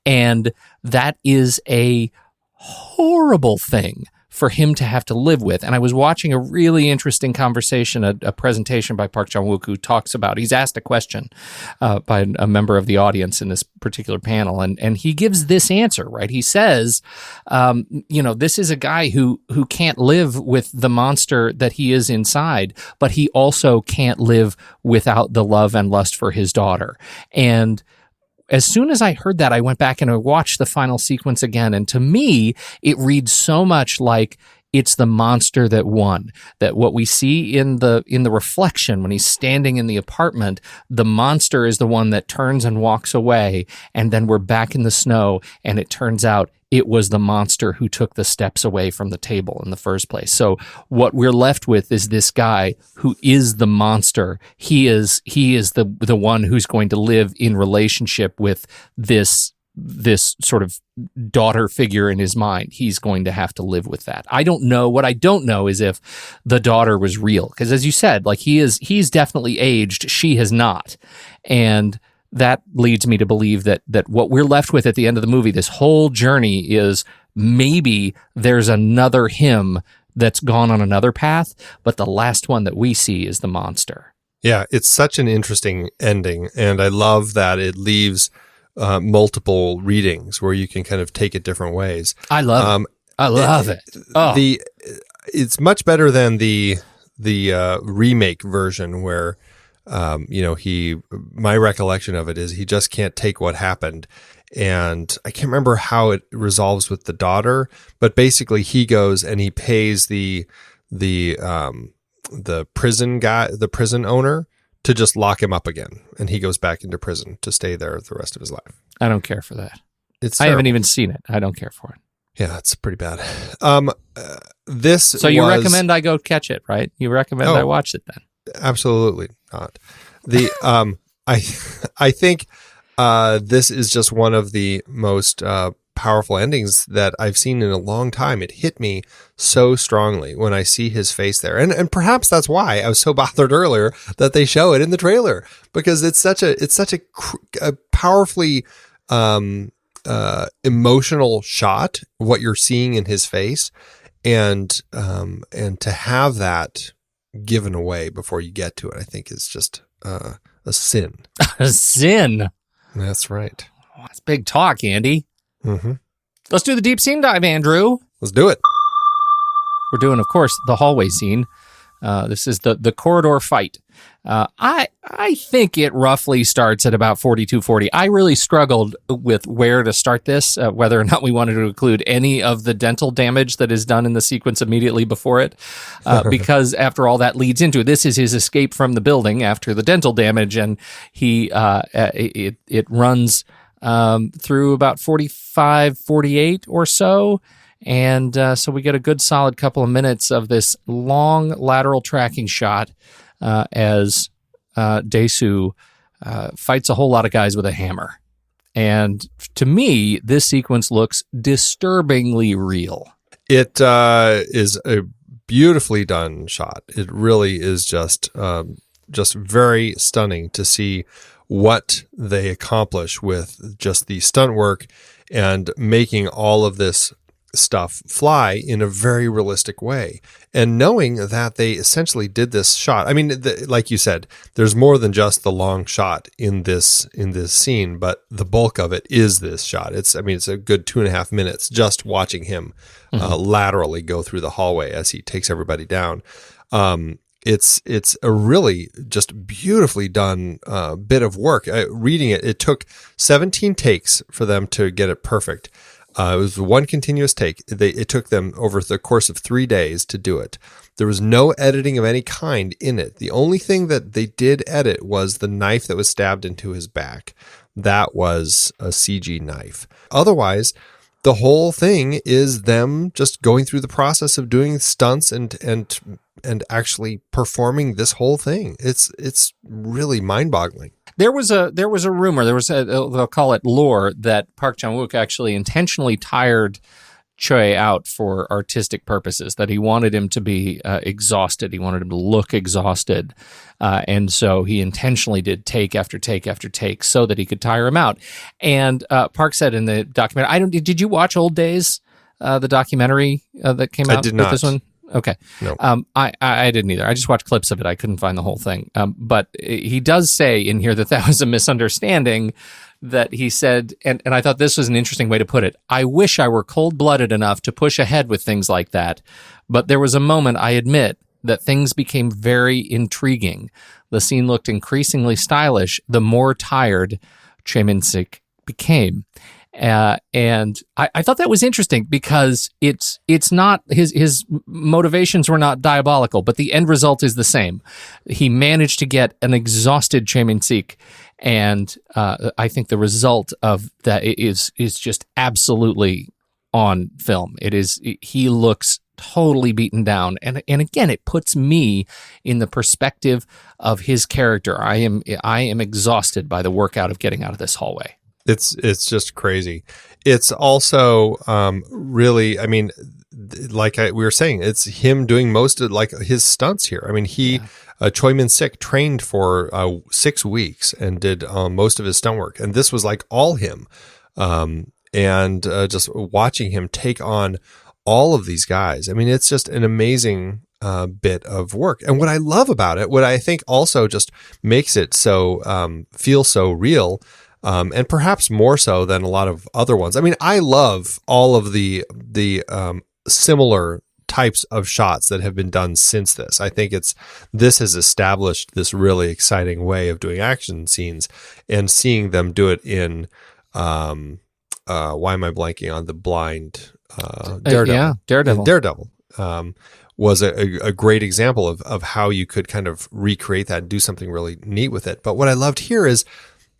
And that is a horrible thing for him to have to live with. And I was watching a really interesting conversation, a presentation by Park Chan-wook, who talks about, he's asked a question by a member of the audience in this particular panel, and he gives this answer, right? He says, this is a guy who can't live with the monster that he is inside, but he also can't live without the love and lust for his daughter. And as soon as I heard that, I went back and I watched the final sequence again. And to me, it reads so much like it's the monster that won. That what we see in the reflection when he's standing in the apartment, the monster is the one that turns and walks away. And then we're back in the snow, and it turns out it was the monster who took the steps away from the table in the first place. So what we're left with is this guy who is the monster. He is the one who's going to live in relationship with this sort of daughter figure in his mind. He's going to have to live with that. I don't know. What I don't know is if the daughter was real. Because as you said, like he's definitely aged. She has not. And that leads me to believe that what we're left with at the end of the movie, this whole journey, is maybe there's another him that's gone on another path, but the last one that we see is the monster. Yeah, it's such an interesting ending, and I love that it leaves multiple readings where you can kind of take it different ways. I love it. I love it. Oh. It's much better than the remake version where my recollection of it is he just can't take what happened. And I can't remember how it resolves with the daughter, but basically he goes and he pays the prison guy, the prison owner, to just lock him up again. And he goes back into prison to stay there the rest of his life. I don't care for that. I haven't even seen it. I don't care for it. Yeah, it's pretty bad. So you recommend I go catch it, right? You recommend I watch it then? Absolutely not. I think this is just one of the most powerful endings that I've seen in a long time. It hit me so strongly when I see his face there, and perhaps that's why I was so bothered earlier that they show it in the trailer, because it's such a powerfully emotional shot, what you're seeing in his face, and to have that given away before you get to it, I think is just a sin. A sin. That's right. Oh, that's big talk, Andy. Mm-hmm. Let's do the deep scene dive, Andrew. Let's do it. We're doing, of course, the hallway scene. This is the corridor fight. I think it roughly starts at about 42:40. I really struggled with where to start this, whether or not we wanted to include any of the dental damage that is done in the sequence immediately before it, because after all that leads into it. This is his escape from the building after the dental damage, and he it runs through about 45, 48 or so. And so we get a good solid couple of minutes of this long lateral tracking shot as Daesu fights a whole lot of guys with a hammer. And to me, this sequence looks disturbingly real. It is a beautifully done shot. It really is just very stunning to see what they accomplish with just the stunt work and making all of this stuff fly in a very realistic way. And knowing that they essentially did this shot. I mean, like you said, there's more than just the long shot in this scene, but the bulk of it is this shot. It's a good 2.5 minutes just watching him laterally go through the hallway as he takes everybody down. It's a really just beautifully done bit of work. Reading it, it took 17 takes for them to get it perfect. It was one continuous take. It took them over the course of 3 days to do it. There was no editing of any kind in it. The only thing that they did edit was the knife that was stabbed into his back. That was a CG knife. Otherwise, the whole thing is them just going through the process of doing stunts and actually performing this whole thing. It's really mind-boggling. There was a rumor, they'll call it lore, that Park Chan-wook actually intentionally tired Choi out for artistic purposes, that he wanted him to be exhausted. He wanted him to look exhausted. And so he intentionally did take after take after take so that he could tire him out. And Park said in the documentary, did you watch Old Days, the documentary that came out with this one? Okay. No. I didn't either. I just watched clips of it. I couldn't find the whole thing. But he does say in here that was a misunderstanding, that he said, and I thought this was an interesting way to put it. I wish I were cold-blooded enough to push ahead with things like that. But there was a moment, I admit, that things became very intriguing. The scene looked increasingly stylish the more tired Choi Min-sik became. And I thought that was interesting because it's not his motivations were not diabolical, but the end result is the same. He managed to get an exhausted Choi Min-sik, and I think the result of that is just absolutely on film. He looks totally beaten down, and again, it puts me in the perspective of his character. I am exhausted by the workout of getting out of this hallway. It's just crazy. It's also really, I mean, like we were saying, it's him doing most of like his stunts here. I mean, Choi Min-sik trained for 6 weeks and did most of his stunt work, and this was like all him. And just watching him take on all of these guys, I mean, it's just an amazing bit of work. And what I love about it, what I think also just makes it so feel so real. And perhaps more so than a lot of other ones. I mean, I love all of the similar types of shots that have been done since this. I think this has established this really exciting way of doing action scenes, and seeing them do it in why am I blanking on the blind Daredevil? Daredevil was a great example of how you could kind of recreate that and do something really neat with it. But what I loved here is,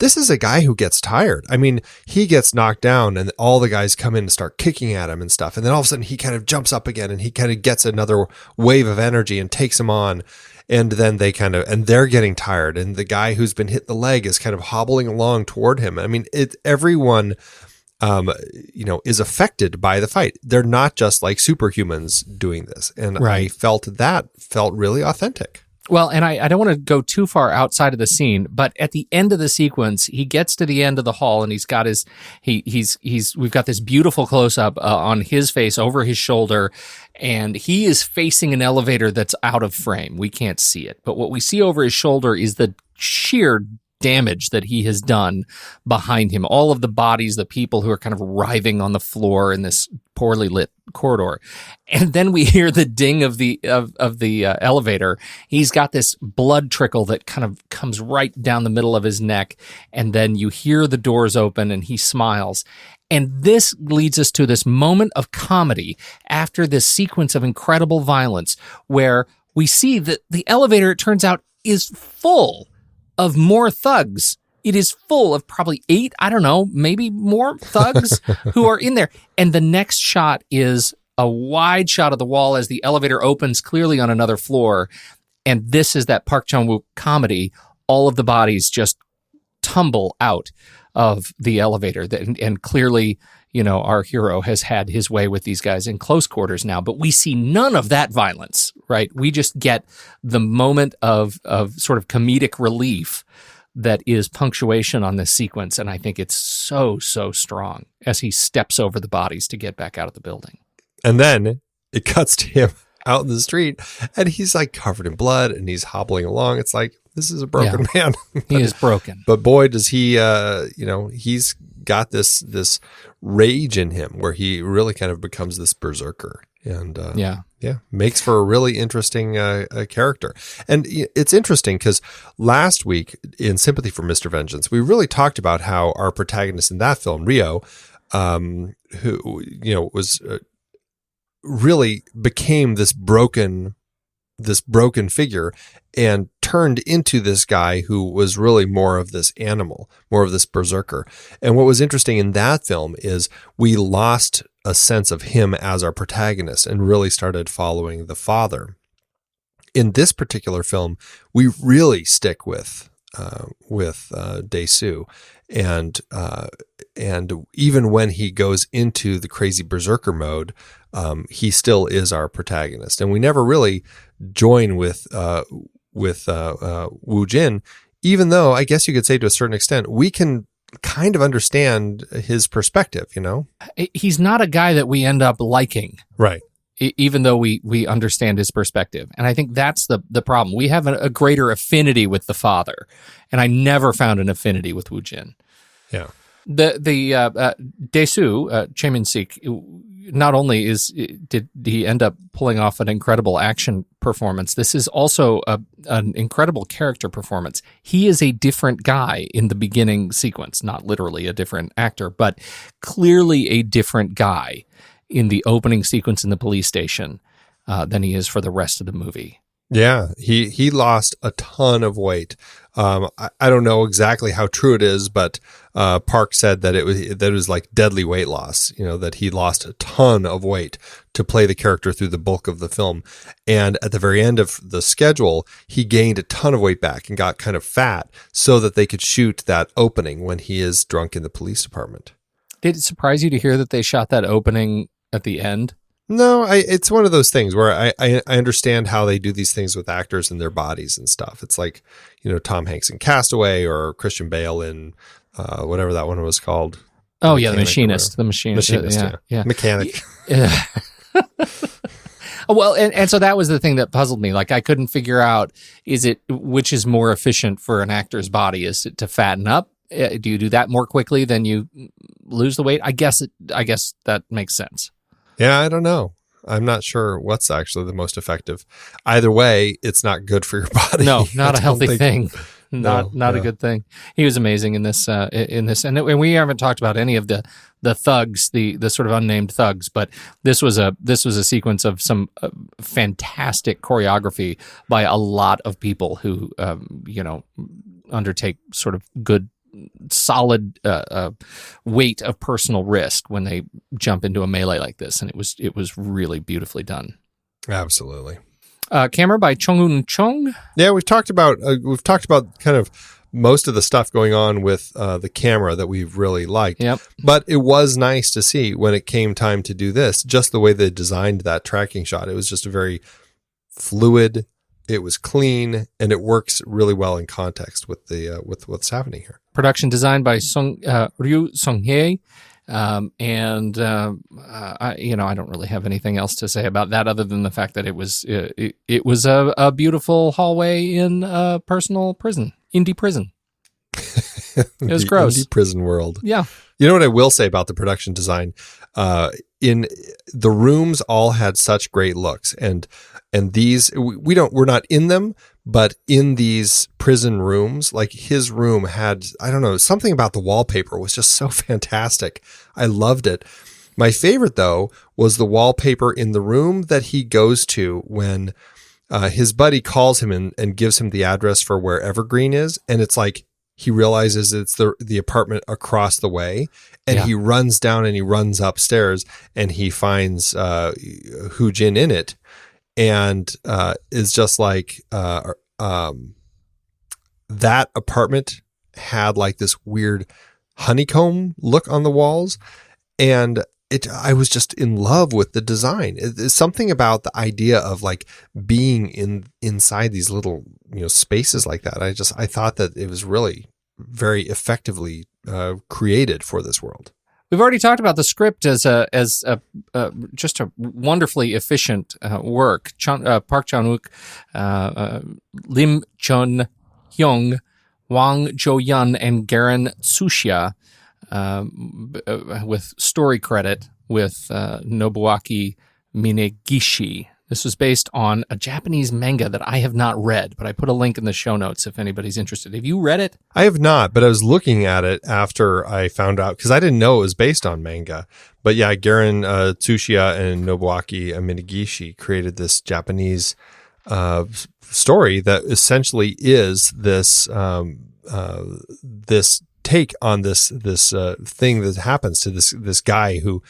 this is a guy who gets tired. I mean, he gets knocked down and all the guys come in and start kicking at him and stuff. And then all of a sudden he kind of jumps up again and he kind of gets another wave of energy and takes him on. And then they're getting tired. And the guy who's been hit in the leg is kind of hobbling along toward him. I mean, everyone, is affected by the fight. They're not just like superhumans doing this. And right. I felt really authentic. Well, and I don't want to go too far outside of the scene, but at the end of the sequence, he gets to the end of the hall and he's got we've got this beautiful close up on his face over his shoulder, and he is facing an elevator that's out of frame. We can't see it, but what we see over his shoulder is the sheer damage that he has done behind him. All of the bodies, the people who are kind of writhing on the floor in this poorly lit corridor. And then we hear the ding of the elevator. He's got this blood trickle that kind of comes right down the middle of his neck. And then you hear the doors open and he smiles. And this leads us to this moment of comedy after this sequence of incredible violence where we see that the elevator, it turns out, is full of more thugs It is full of probably 8, I don't know, maybe more thugs who are in there. And the next shot is a wide shot of the wall as the elevator opens clearly on another floor. And this is that Park Chan-wook comedy. All of the bodies just tumble out of the elevator. And clearly, our hero has had his way with these guys in close quarters now. But we see none of that violence, right? We just get the moment of sort of comedic relief that is punctuation on this sequence. And I think it's so, so strong as he steps over the bodies to get back out of the building. And then it cuts to him out in the street and he's like covered in blood and he's hobbling along. It's like, this is a broken man. He is broken. But boy, does he, he's got this rage in him where he really kind of becomes this berserker. And makes for a really interesting character. And it's interesting because last week in Sympathy for Mr. Vengeance, we really talked about how our protagonist in that film, Ryo, who was really became this broken figure and turned into this guy who was really more of this animal, more of this berserker. And what was interesting in that film is we lost a sense of him as our protagonist and really started following the father. In this particular film, we really stick with Dae-soo, and even when he goes into the crazy berserker mode, he still is our protagonist, and we never really join with Woo Jin, even though I guess you could say to a certain extent we can kind of understand his perspective. He's not a guy that we end up liking, right? Even though we understand his perspective. And I think that's the problem. We have a greater affinity with the father, and I never found an affinity with Woo Jin. Yeah. The Dae-soo, Chae Min-sik, not only did he end up pulling off an incredible action performance, this is also an incredible character performance. He is a different guy in the beginning sequence, not literally a different actor, but clearly a different guy in the opening sequence in the police station than he is for the rest of the movie. Yeah, he lost a ton of weight. I don't know exactly how true it is, but Park said that it was like deadly weight loss. That he lost a ton of weight to play the character through the bulk of the film, and at the very end of the schedule, he gained a ton of weight back and got kind of fat so that they could shoot that opening when he is drunk in the police department. Did it surprise you to hear that they shot that opening at the end? No, it's one of those things where I understand how they do these things with actors and their bodies and stuff. It's like, Tom Hanks in Castaway or Christian Bale in whatever that one was called. Oh, yeah, The Machinist. Yeah. Mechanic. Well, and so that was the thing that puzzled me. Like, I couldn't figure out, which is more efficient for an actor's body? Is it to fatten up? Do you do that more quickly than you lose the weight? I guess that makes sense. Yeah, I don't know. I'm not sure what's actually the most effective. Either way, it's not good for your body. No, not a healthy thing. Not a good thing. He was amazing in this, and we haven't talked about any of the thugs, the sort of unnamed thugs, but this was a sequence of some fantastic choreography by a lot of people who, undertake sort of good, solid weight of personal risk when they jump into a melee like this, and it was really beautifully done. Absolutely. Camera by Chung-Eun Chung. Yeah, we've talked about kind of most of the stuff going on with the camera that we've really liked. Yep. But it was nice to see when it came time to do this, just the way they designed that tracking shot. It was just a very fluid. It was clean, and it works really well in context with the with what's happening here. Production designed by Ryu Sung-hye, and I don't really have anything else to say about that other than the fact that it was a beautiful hallway in a personal prison, indie prison. It was gross. Indie prison world. Yeah. You know what I will say about the production design? In the rooms all had such great looks, and these we're not in them, but in these prison rooms, like his room had, I don't know, something about the wallpaper was just so fantastic. I loved it. My favorite though was the wallpaper in the room that he goes to when his buddy calls him and gives him the address for where Evergreen is, and it's like he realizes it's the apartment across the way, and he runs down and he runs upstairs, and he finds Hu Jin in it, and is just like that apartment had like this weird honeycomb look on the walls, and I was just in love with the design. It's something about the idea of like being inside these little, spaces like that. I thought that it was really very effectively created for this world. We've already talked about the script as just a wonderfully efficient work. Park Chan-wook, Lim Chun-hyung, Wang Jo-yun, and Garen Tsushia, with story credit with Nobuaki Minegishi. This was based on a Japanese manga that I have not read, but I put a link in the show notes if anybody's interested. Have you read it? I have not, but I was looking at it after I found out, because I didn't know it was based on manga. But yeah, Garen Tsushia and Nobuaki Minegishi created this Japanese story that essentially is this this take on this thing that happens to this guy who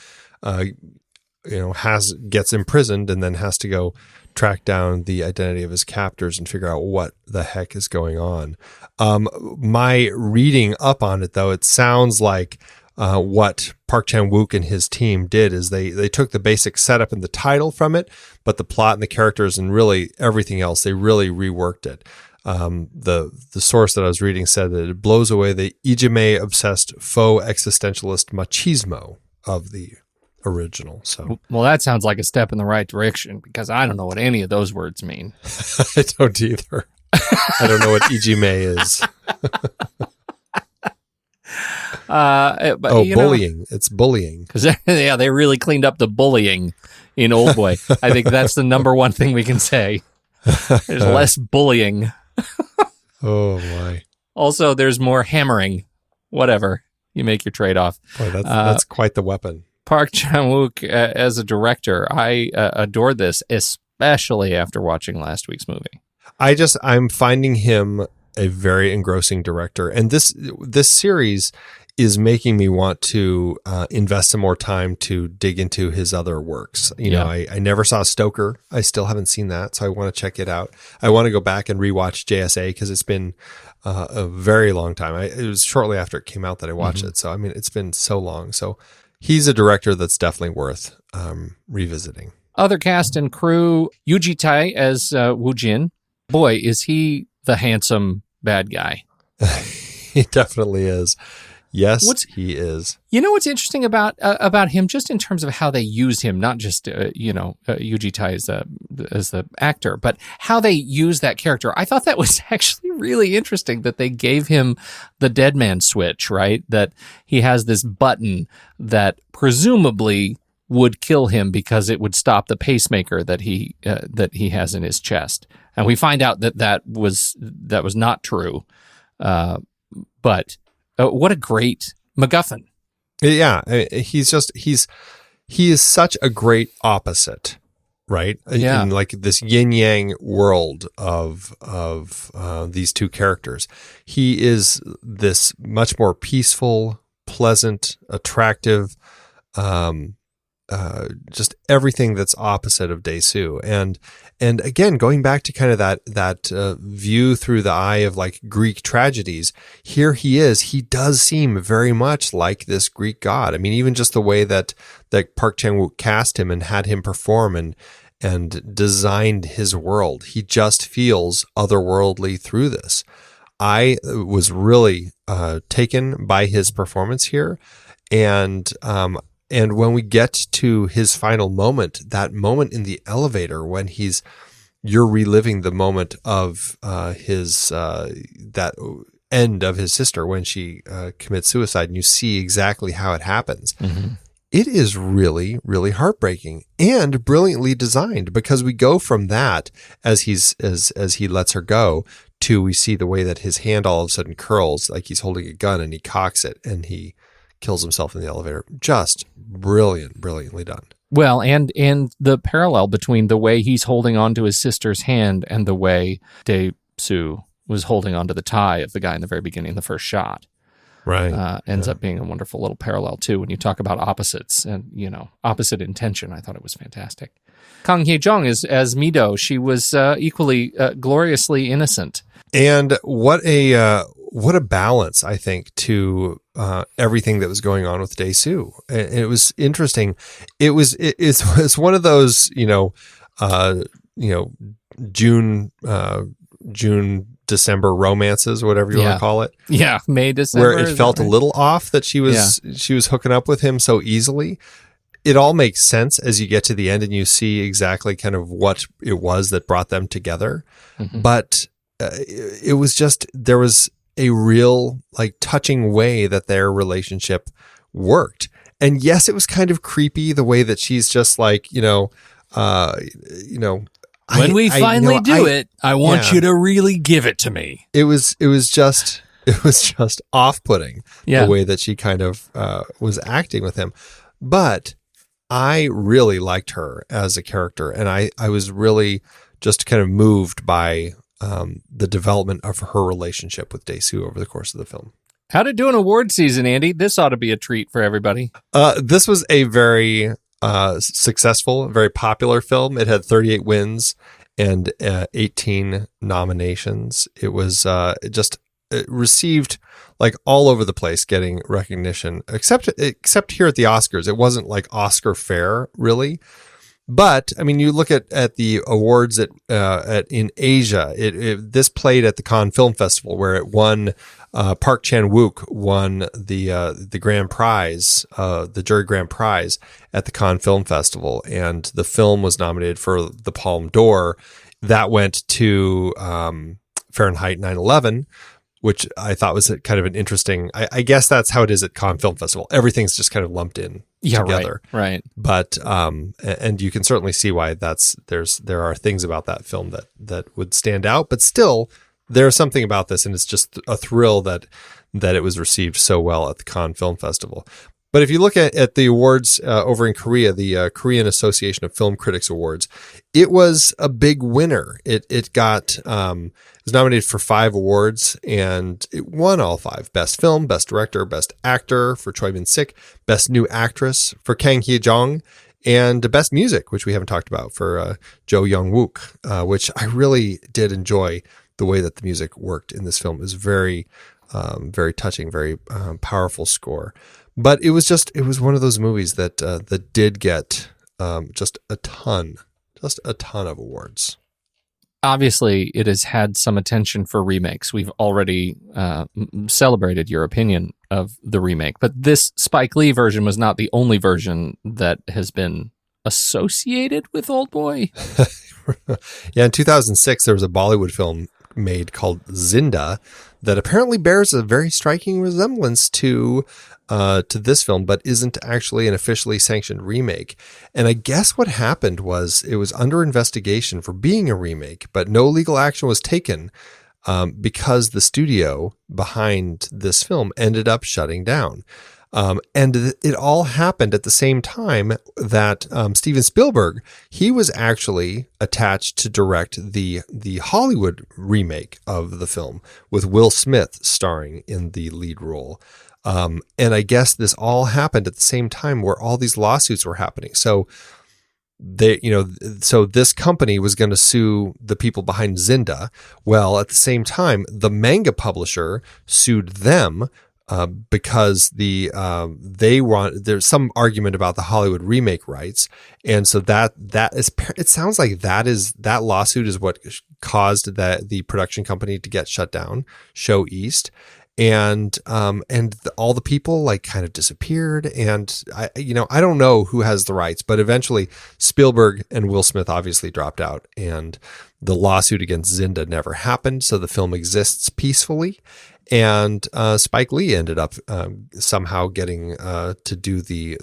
gets imprisoned and then has to go track down the identity of his captors and figure out what the heck is going on. My reading up on it, though, it sounds like what Park Chan-wook and his team did is they took the basic setup and the title from it, but the plot and the characters and really everything else, they really reworked it. The source that I was reading said that it blows away the Ijime-obsessed faux existentialist machismo of the original. So, well, that sounds like a step in the right direction, because I don't know what any of those words mean. I don't either. I don't know what Ijime is. But, bullying. It's bullying. Because they really cleaned up the bullying in Old Boy. I think that's the number one thing we can say. There's less bullying. Oh my! Also, there's more hammering. Whatever, you make your trade-off. Boy, that's quite the weapon. Park Chan-wook as a director, I adored this, especially after watching last week's movie. I'm finding him a very engrossing director, and this series is making me want to invest some more time to dig into his other works. I never saw Stoker. I still haven't seen that, so I want to check it out. I want to go back and rewatch JSA because it's been a very long time. It was shortly after it came out that I watched it. So, I mean, it's been so long. So he's a director that's definitely worth revisiting. Other cast and crew, Yuji Tai as Wu Jin. Boy, is he the handsome bad guy. He definitely is. Yes, he is. You know what's interesting about him, just in terms of how they use him, not just Yuji Tai as the actor, but how they use that character. I thought that was actually really interesting that they gave him the dead man switch, right? That he has this button that presumably would kill him because it would stop the pacemaker that he has in his chest, and we find out that was not true, but. What a great MacGuffin. Yeah, he is such a great opposite, right? Yeah. In like this yin yang world of these two characters. He is this much more peaceful, pleasant, attractive, just everything that's opposite of Dae-soo. And again, going back to kind of that view through the eye of like Greek tragedies, here he does seem very much like this Greek god. I mean, even just the way that Park Chan-wook cast him and had him perform and designed his world, he just feels otherworldly through this. I was really taken by his performance here, and when we get to his final moment, that moment in the elevator when you're reliving the moment of his that end of his sister when she commits suicide, and you see exactly how it happens. Mm-hmm. It is really, really heartbreaking and brilliantly designed, because we go from that as he lets her go to we see the way that his hand all of a sudden curls like he's holding a gun, and he cocks it and he kills himself in the elevator. Just brilliantly done. Well, and the parallel between the way he's holding on to his sister's hand and the way Dae-soo was holding onto the tie of the guy in the very beginning, the first shot. Right. Ends up being a wonderful little parallel too when you talk about opposites and, opposite intention. I thought it was fantastic. Kang Hye-jung as Mido. She was equally gloriously innocent. And what a balance, I think, to everything that was going on with Dae-soo. It was interesting. It's one of those, June December romances, whatever you want to call it. Yeah, May December. Where it felt a little off that she was hooking up with him so easily. It all makes sense as you get to the end and you see exactly kind of what it was that brought them together. Mm-hmm. But it was just, there was a real touching way that their relationship worked. And yes, it was kind of creepy the way that she's just when we finally do it, I want you to really give it to me. It was just off-putting the way that she kind of was acting with him. But I really liked her as a character, and I was really just kind of moved by the development of her relationship with Dae-soo over the course of the film. How'd it do in award season, Andy? This ought to be a treat for everybody. This was a very successful, very popular film. It had 38 wins and 18 nominations. It was it received all over the place, getting recognition, except here at the Oscars. It wasn't Oscar fare, really. But I mean, you look at the awards in Asia. This played at the Cannes Film Festival, where it won. Park Chan-wook won the grand prize, the jury grand prize at the Cannes Film Festival, and the film was nominated for the Palme d'Or. That went to Fahrenheit 9/11, which I thought was kind of an interesting. I guess that's how it is at Cannes Film Festival. Everything's just kind of lumped in together, right? But and you can certainly see why there are things about that film that would stand out, but still. There's something about this, and it's just a thrill that it was received so well at the Cannes Film Festival. But if you look at the awards over in Korea, the Korean Association of Film Critics Awards, it was a big winner. It was nominated for 5 awards, and it won all 5: Best Film, Best Director, Best Actor for Choi Min-sik, Best New Actress for Kang Hye-jung, and Best Music, which we haven't talked about, for Jo Young-wook, which I really did enjoy. The way that the music worked in this film is very, very touching, very powerful score. But it was one of those movies that did get just a ton of awards. Obviously, it has had some attention for remakes. We've already celebrated your opinion of the remake, but this Spike Lee version was not the only version that has been associated with Oldboy. Yeah, in 2006, there was a Bollywood film made called Zinda that apparently bears a very striking resemblance to this film, but isn't actually an officially sanctioned remake. And I guess what happened was it was under investigation for being a remake, but no legal action was taken because the studio behind this film ended up shutting down. And it all happened at the same time that Steven Spielberg, he was actually attached to direct the Hollywood remake of the film with Will Smith starring in the lead role. And I guess this all happened at the same time where all these lawsuits were happening. So so this company was going to sue the people behind Zinda. Well, at the same time, the manga publisher sued them. Because there's some argument about the Hollywood remake rights, and so that is, it sounds like that lawsuit is what caused the production company to get shut down, Show East, and all the people kind of disappeared, and I don't know who has the rights, but eventually Spielberg and Will Smith obviously dropped out, and the lawsuit against Zinda never happened, so the film exists peacefully. And Spike Lee ended up somehow getting to do the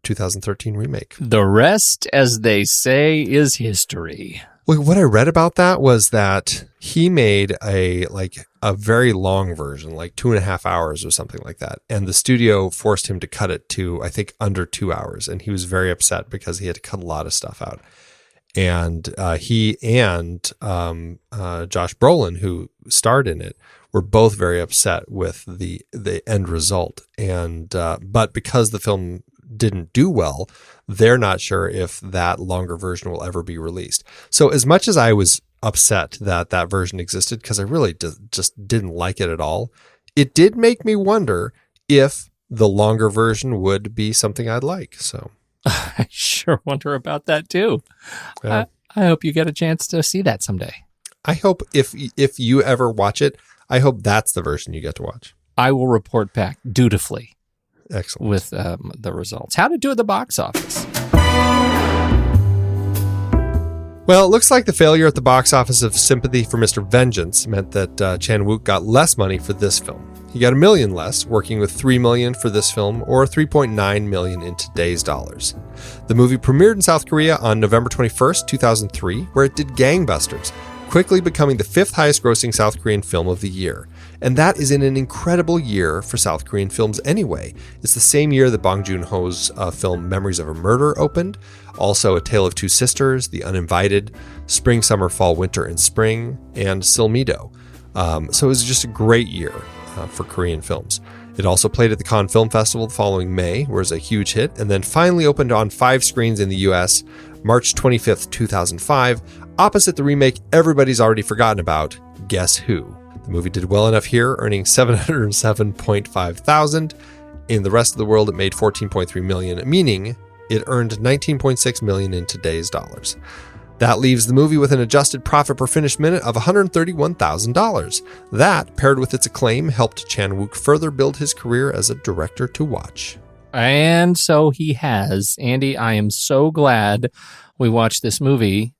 2013 remake. The rest, as they say, is history. Well, what I read about that was that he made a very long version, 2.5 hours or something like that. And the studio forced him to cut it to, I think, under 2 hours. And he was very upset because he had to cut a lot of stuff out. And he and Josh Brolin, who starred in it, were both very upset with the end result. And but because the film didn't do well, they're not sure if that longer version will ever be released. So as much as I was upset that that version existed, because I really just didn't like it at all, it did make me wonder if the longer version would be something I'd like. So I sure wonder about that too. Yeah. I hope you get a chance to see that someday. I hope if you ever watch it, I hope that's the version you get to watch. I will report back dutifully. Excellent. With the results. How to do at the box office. Well, it looks like the failure at the box office of Sympathy for Mr. Vengeance meant that Chan-wook got less money for this film. He got $1 million less, working with $3 million for this film, or $3.9 million in today's dollars. The movie premiered in South Korea on November 21st, 2003, where it did gangbusters, quickly becoming the 5th highest grossing South Korean film of the year. And that is in an incredible year for South Korean films anyway. It's the same year that Bong Joon-ho's film Memories of a Murder opened, also A Tale of Two Sisters, The Uninvited, Spring, Summer, Fall, Winter, and Spring, and Silmido. So it was just a great year for Korean films. It also played at the Cannes Film Festival the following May, where it was a huge hit, and then finally opened on 5 screens in the US March 25th, 2005, opposite the remake everybody's already forgotten about, Guess Who? The movie did well enough here, earning $707.5 thousand. In the rest of the world, it made $14.3 million, meaning it earned $19.6 million in today's dollars. That leaves the movie with an adjusted profit per finished minute of $131,000. That, paired with its acclaim, helped Chan-wook further build his career as a director to watch. And so he has. Andy, I am so glad we watched this movie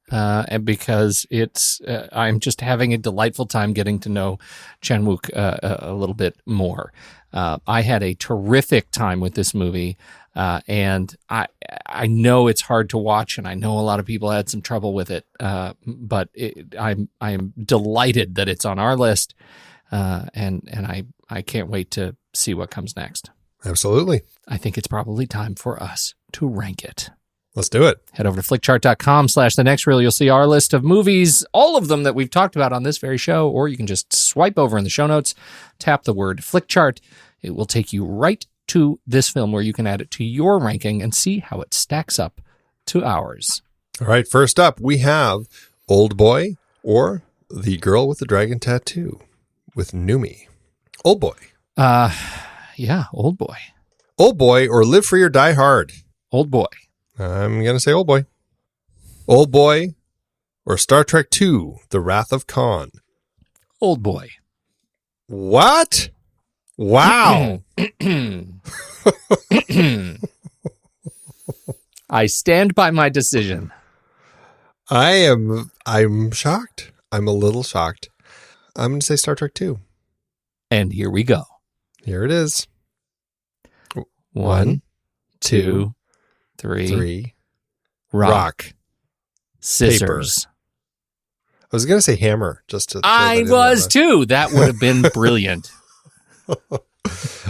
because it's I'm just having a delightful time getting to know Chan-wook a little bit more. I had a terrific time with this movie. And I know it's hard to watch, and I know a lot of people had some trouble with it. But I am delighted that it's on our list, and I can't wait to see what comes next. Absolutely. I think it's probably time for us to rank it. Let's do it. Head over to flickchart.com/thenextreel. You'll see our list of movies, all of them that we've talked about on this very show, or you can just swipe over in the show notes, tap the word Flickchart. It will take you right to this film where you can add it to your ranking and see how it stacks up to ours. All right, first up, we have Old Boy or The Girl with the Dragon Tattoo with Numi. Old Boy. Yeah, Old Boy. Old Boy or Live Free or Die Hard. Old Boy. I'm going to say Old Boy. Old Boy or Star Trek II, The Wrath of Khan. Old Boy. What? Wow. I stand by my decision. I'm shocked. I'm a little shocked. I'm going to say Star Trek II. And here we go. Here it is. 1, 2, 3. Rock. Scissors. Paper. I was going to say hammer. Just to I was too. That would have been brilliant. All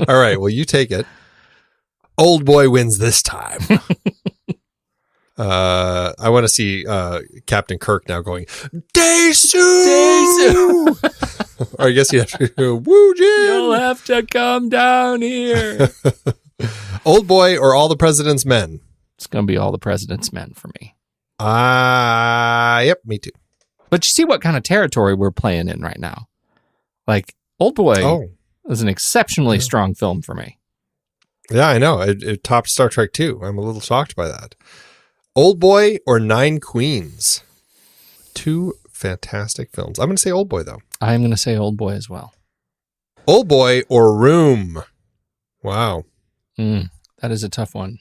right. Well, you take it. Old Boy wins this time. I want to see Captain Kirk now going, Daesu! Or I guess you have to go, Woo Jin! You'll have to come down here. Old Boy or All the President's Men? It's going to be All the President's Men for me. Yep, me too. But you see what kind of territory we're playing in right now. Like, Old Boy is an exceptionally strong film for me. Yeah, I know. It topped Star Trek 2. I'm a little shocked by that. Old Boy or Nine Queens? 2 fantastic films. I'm going to say Old Boy, though. I'm going to say Old Boy as well. Old Boy or Room? Wow. That is a tough one.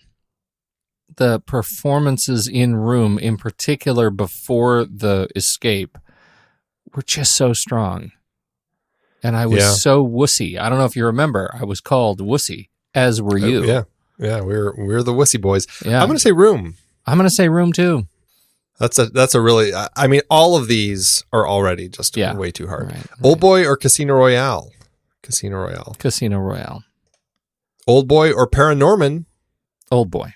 The performances in Room, in particular before the escape, were just so strong. And I was so wussy. I don't know if you remember. I was called Wussy, as were you. Yeah, we're the wussy boys. Yeah. I'm going to say Room. I'm going to say Room too. That's a really, I mean, all of these are already just way too hard. Right. Old Boy or Casino Royale? Casino Royale. Casino Royale. Old Boy or Paranorman? Old Boy.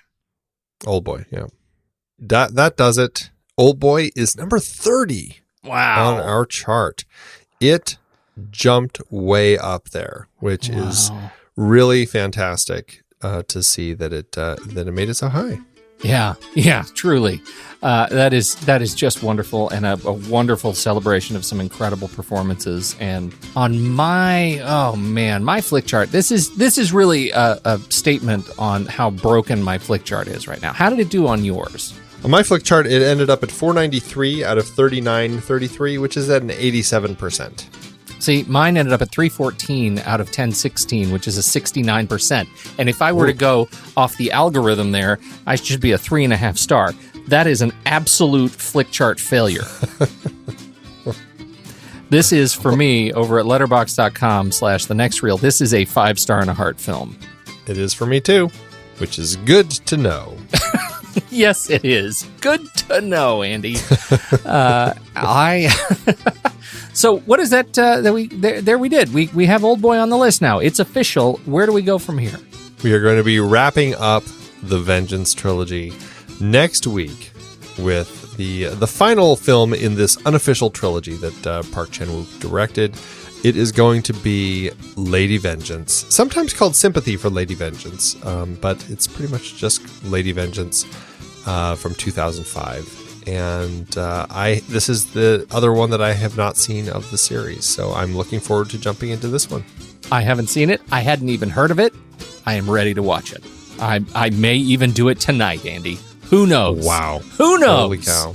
Old Boy, yeah. That does it. Oldboy is number 30 on our chart. It jumped way up there, which is really fantastic to see that it made it so high. Yeah, truly. That is just wonderful, and a wonderful celebration of some incredible performances. And on my flick chart, this is really a statement on how broken my flick chart is right now. How did it do on yours? On my flick chart, it ended up at 493 out of 3933, which is at an 87%. See, mine ended up at 314 out of 1016, which is a 69%. And if I were to go off the algorithm there, I should be a 3.5 star. That is an absolute flick chart failure. This is, for me, over at letterboxd.com/thenextreel, this is a 5-star and a heart film. It is for me too, which is good to know. Yes, it is. Good to know, Andy. So what is that we did? We have Oldboy on the list now. It's official. Where do we go from here? We are going to be wrapping up the Vengeance trilogy next week with the final film in this unofficial trilogy that Park Chan-wook directed. It is going to be Lady Vengeance, sometimes called Sympathy for Lady Vengeance, but it's pretty much just Lady Vengeance from 2005. And this is the other one that I have not seen of the series, so I'm looking forward to jumping into this one. I haven't seen it. I hadn't even heard of it. I am ready to watch it. I may even do it tonight, Andy. Who knows? Wow. Who knows? Holy cow.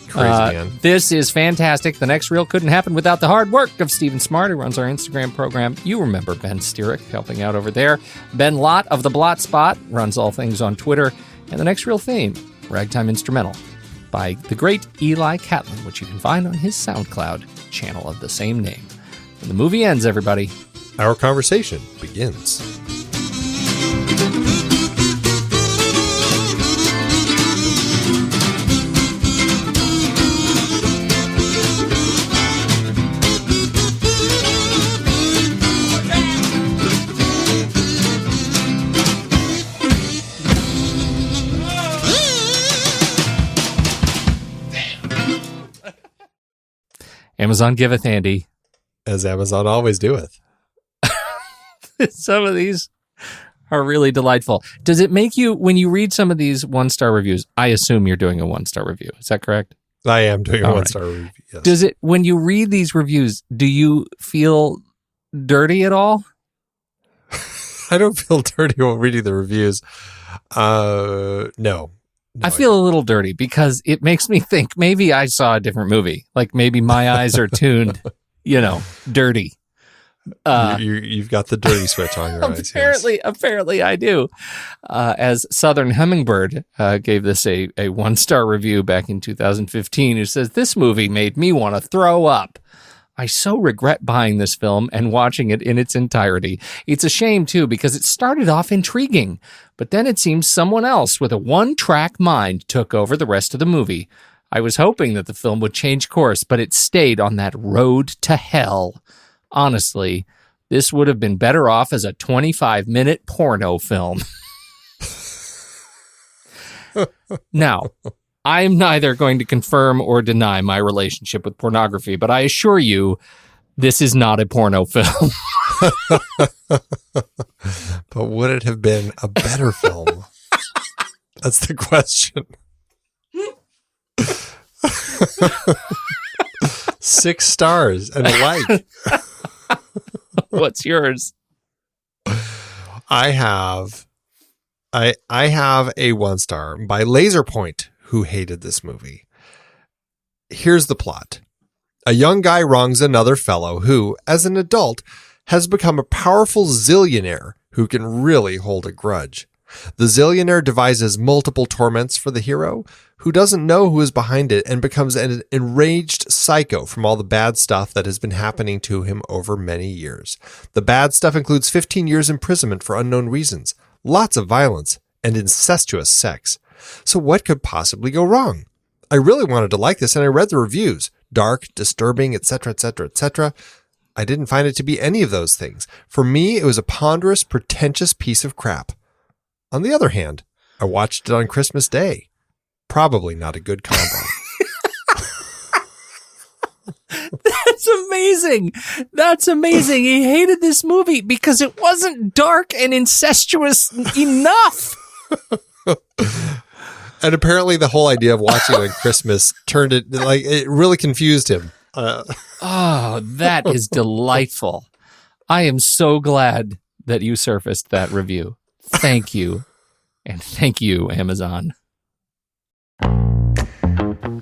Crazy, man. This is fantastic. The Next Reel couldn't happen without the hard work of Stephen Smart, who runs our Instagram program. You remember Ben Steerick helping out over there. Ben Lott of The Blot Spot runs all things on Twitter. And the Next Reel theme, Ragtime Instrumental, by the great Eli Catlin, which you can find on his SoundCloud channel of the same name. When the movie ends, everybody, our conversation begins. Amazon giveth, Andy. As Amazon always doeth. Some of these are really delightful. Does it make you, when you read some of these 1-star reviews, I assume you're doing a 1-star review. Is that correct? I am doing a 1-star review, yes. Does it, when you read these reviews, do you feel dirty at all? I don't feel dirty while reading the reviews. No. I feel a little dirty because it makes me think maybe I saw a different movie. Like maybe my eyes are tuned, dirty. You've got the dirty switch on your eyes. Apparently I do. As Southern Hummingbird gave this a 1-star review back in 2015, who says, "This movie made me want to throw up. I so regret buying this film and watching it in its entirety. It's a shame, too, because it started off intriguing, but then it seems someone else with a one-track mind took over the rest of the movie. I was hoping that the film would change course, but it stayed on that road to hell. Honestly, this would have been better off as a 25-minute porno film." Now, I'm neither going to confirm or deny my relationship with pornography, but I assure you, this is not a porno film. But would it have been a better film? That's the question. 6 stars and a like. What's yours? I have a 1-star by Laserpoint, who hated this movie. Here's the plot. A young guy wrongs another fellow who, as an adult, has become a powerful zillionaire who can really hold a grudge. The zillionaire devises multiple torments for the hero, who doesn't know who is behind it and becomes an enraged psycho from all the bad stuff that has been happening to him over many years. The bad stuff includes 15 years imprisonment for unknown reasons, lots of violence, and incestuous sex. So what could possibly go wrong? I really wanted to like this, and I read the reviews. Dark, disturbing, etc., etc., etc. I didn't find it to be any of those things. For me, it was a ponderous, pretentious piece of crap. On the other hand, I watched it on Christmas Day. probably not a good combo. That's amazing. That's amazing. He hated this movie because it wasn't dark and incestuous enough. And apparently the whole idea of watching on Christmas it really confused him. Oh, that is delightful. I am so glad that you surfaced that review. Thank you. And thank you, Amazon.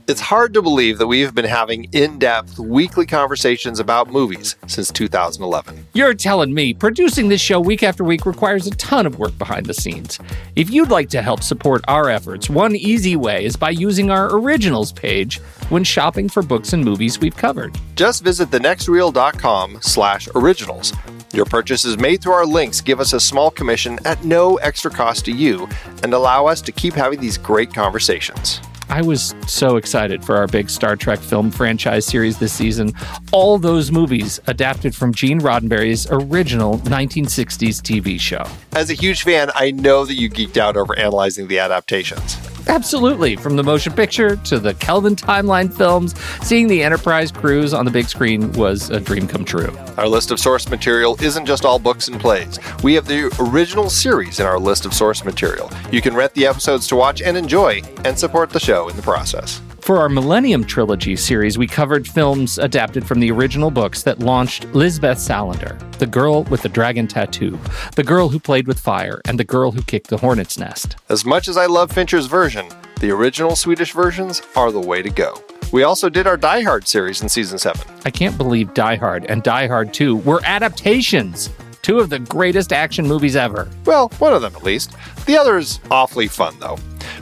It's hard to believe that we have been having in-depth weekly conversations about movies since 2011. You're telling me producing this show week after week requires a ton of work behind the scenes. If you'd like to help support our efforts, one easy way is by using our originals page when shopping for books and movies we've covered. Just visit thenextreel.com/originals. Your purchases made through our links give us a small commission at no extra cost to you and allow us to keep having these great conversations. I was so excited for our big Star Trek film franchise series this season. All those movies adapted from Gene Roddenberry's original 1960s TV show. As a huge fan, I know that you geeked out over analyzing the adaptations. Absolutely. From the motion picture to the Kelvin timeline films, seeing the Enterprise crews on the big screen was a dream come true. Our list of source material isn't just all books and plays. We have the original series in our list of source material. You can rent the episodes to watch and enjoy and support the show in the process. For our Millennium Trilogy series, we covered films adapted from the original books that launched Lisbeth Salander, The Girl with the Dragon Tattoo, The Girl Who Played with Fire, and The Girl Who Kicked the Hornet's Nest. As much as I love Fincher's version, the original Swedish versions are the way to go. We also did our Die Hard series in season 7. I can't believe Die Hard and Die Hard 2 were adaptations. Two of the greatest action movies ever. Well, one of them at least. The other is awfully fun, though.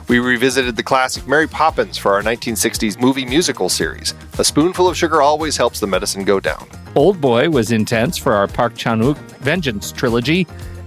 We revisited the classic Mary Poppins for our 1960s movie musical series. A spoonful of sugar always helps the medicine go down. Old Boy was intense for our Park Chan-wook Vengeance trilogy.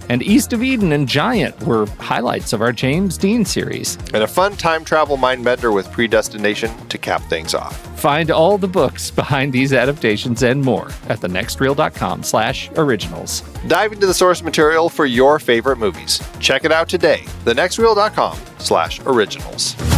And East of Eden and Giant were highlights of our James Dean series. And a fun time travel mind bender with Predestination to cap things off. Find all the books behind these adaptations and more at thenextreel.com/originals. Dive into the source material for your favorite movies. Check it out today, thenextreel.com/originals.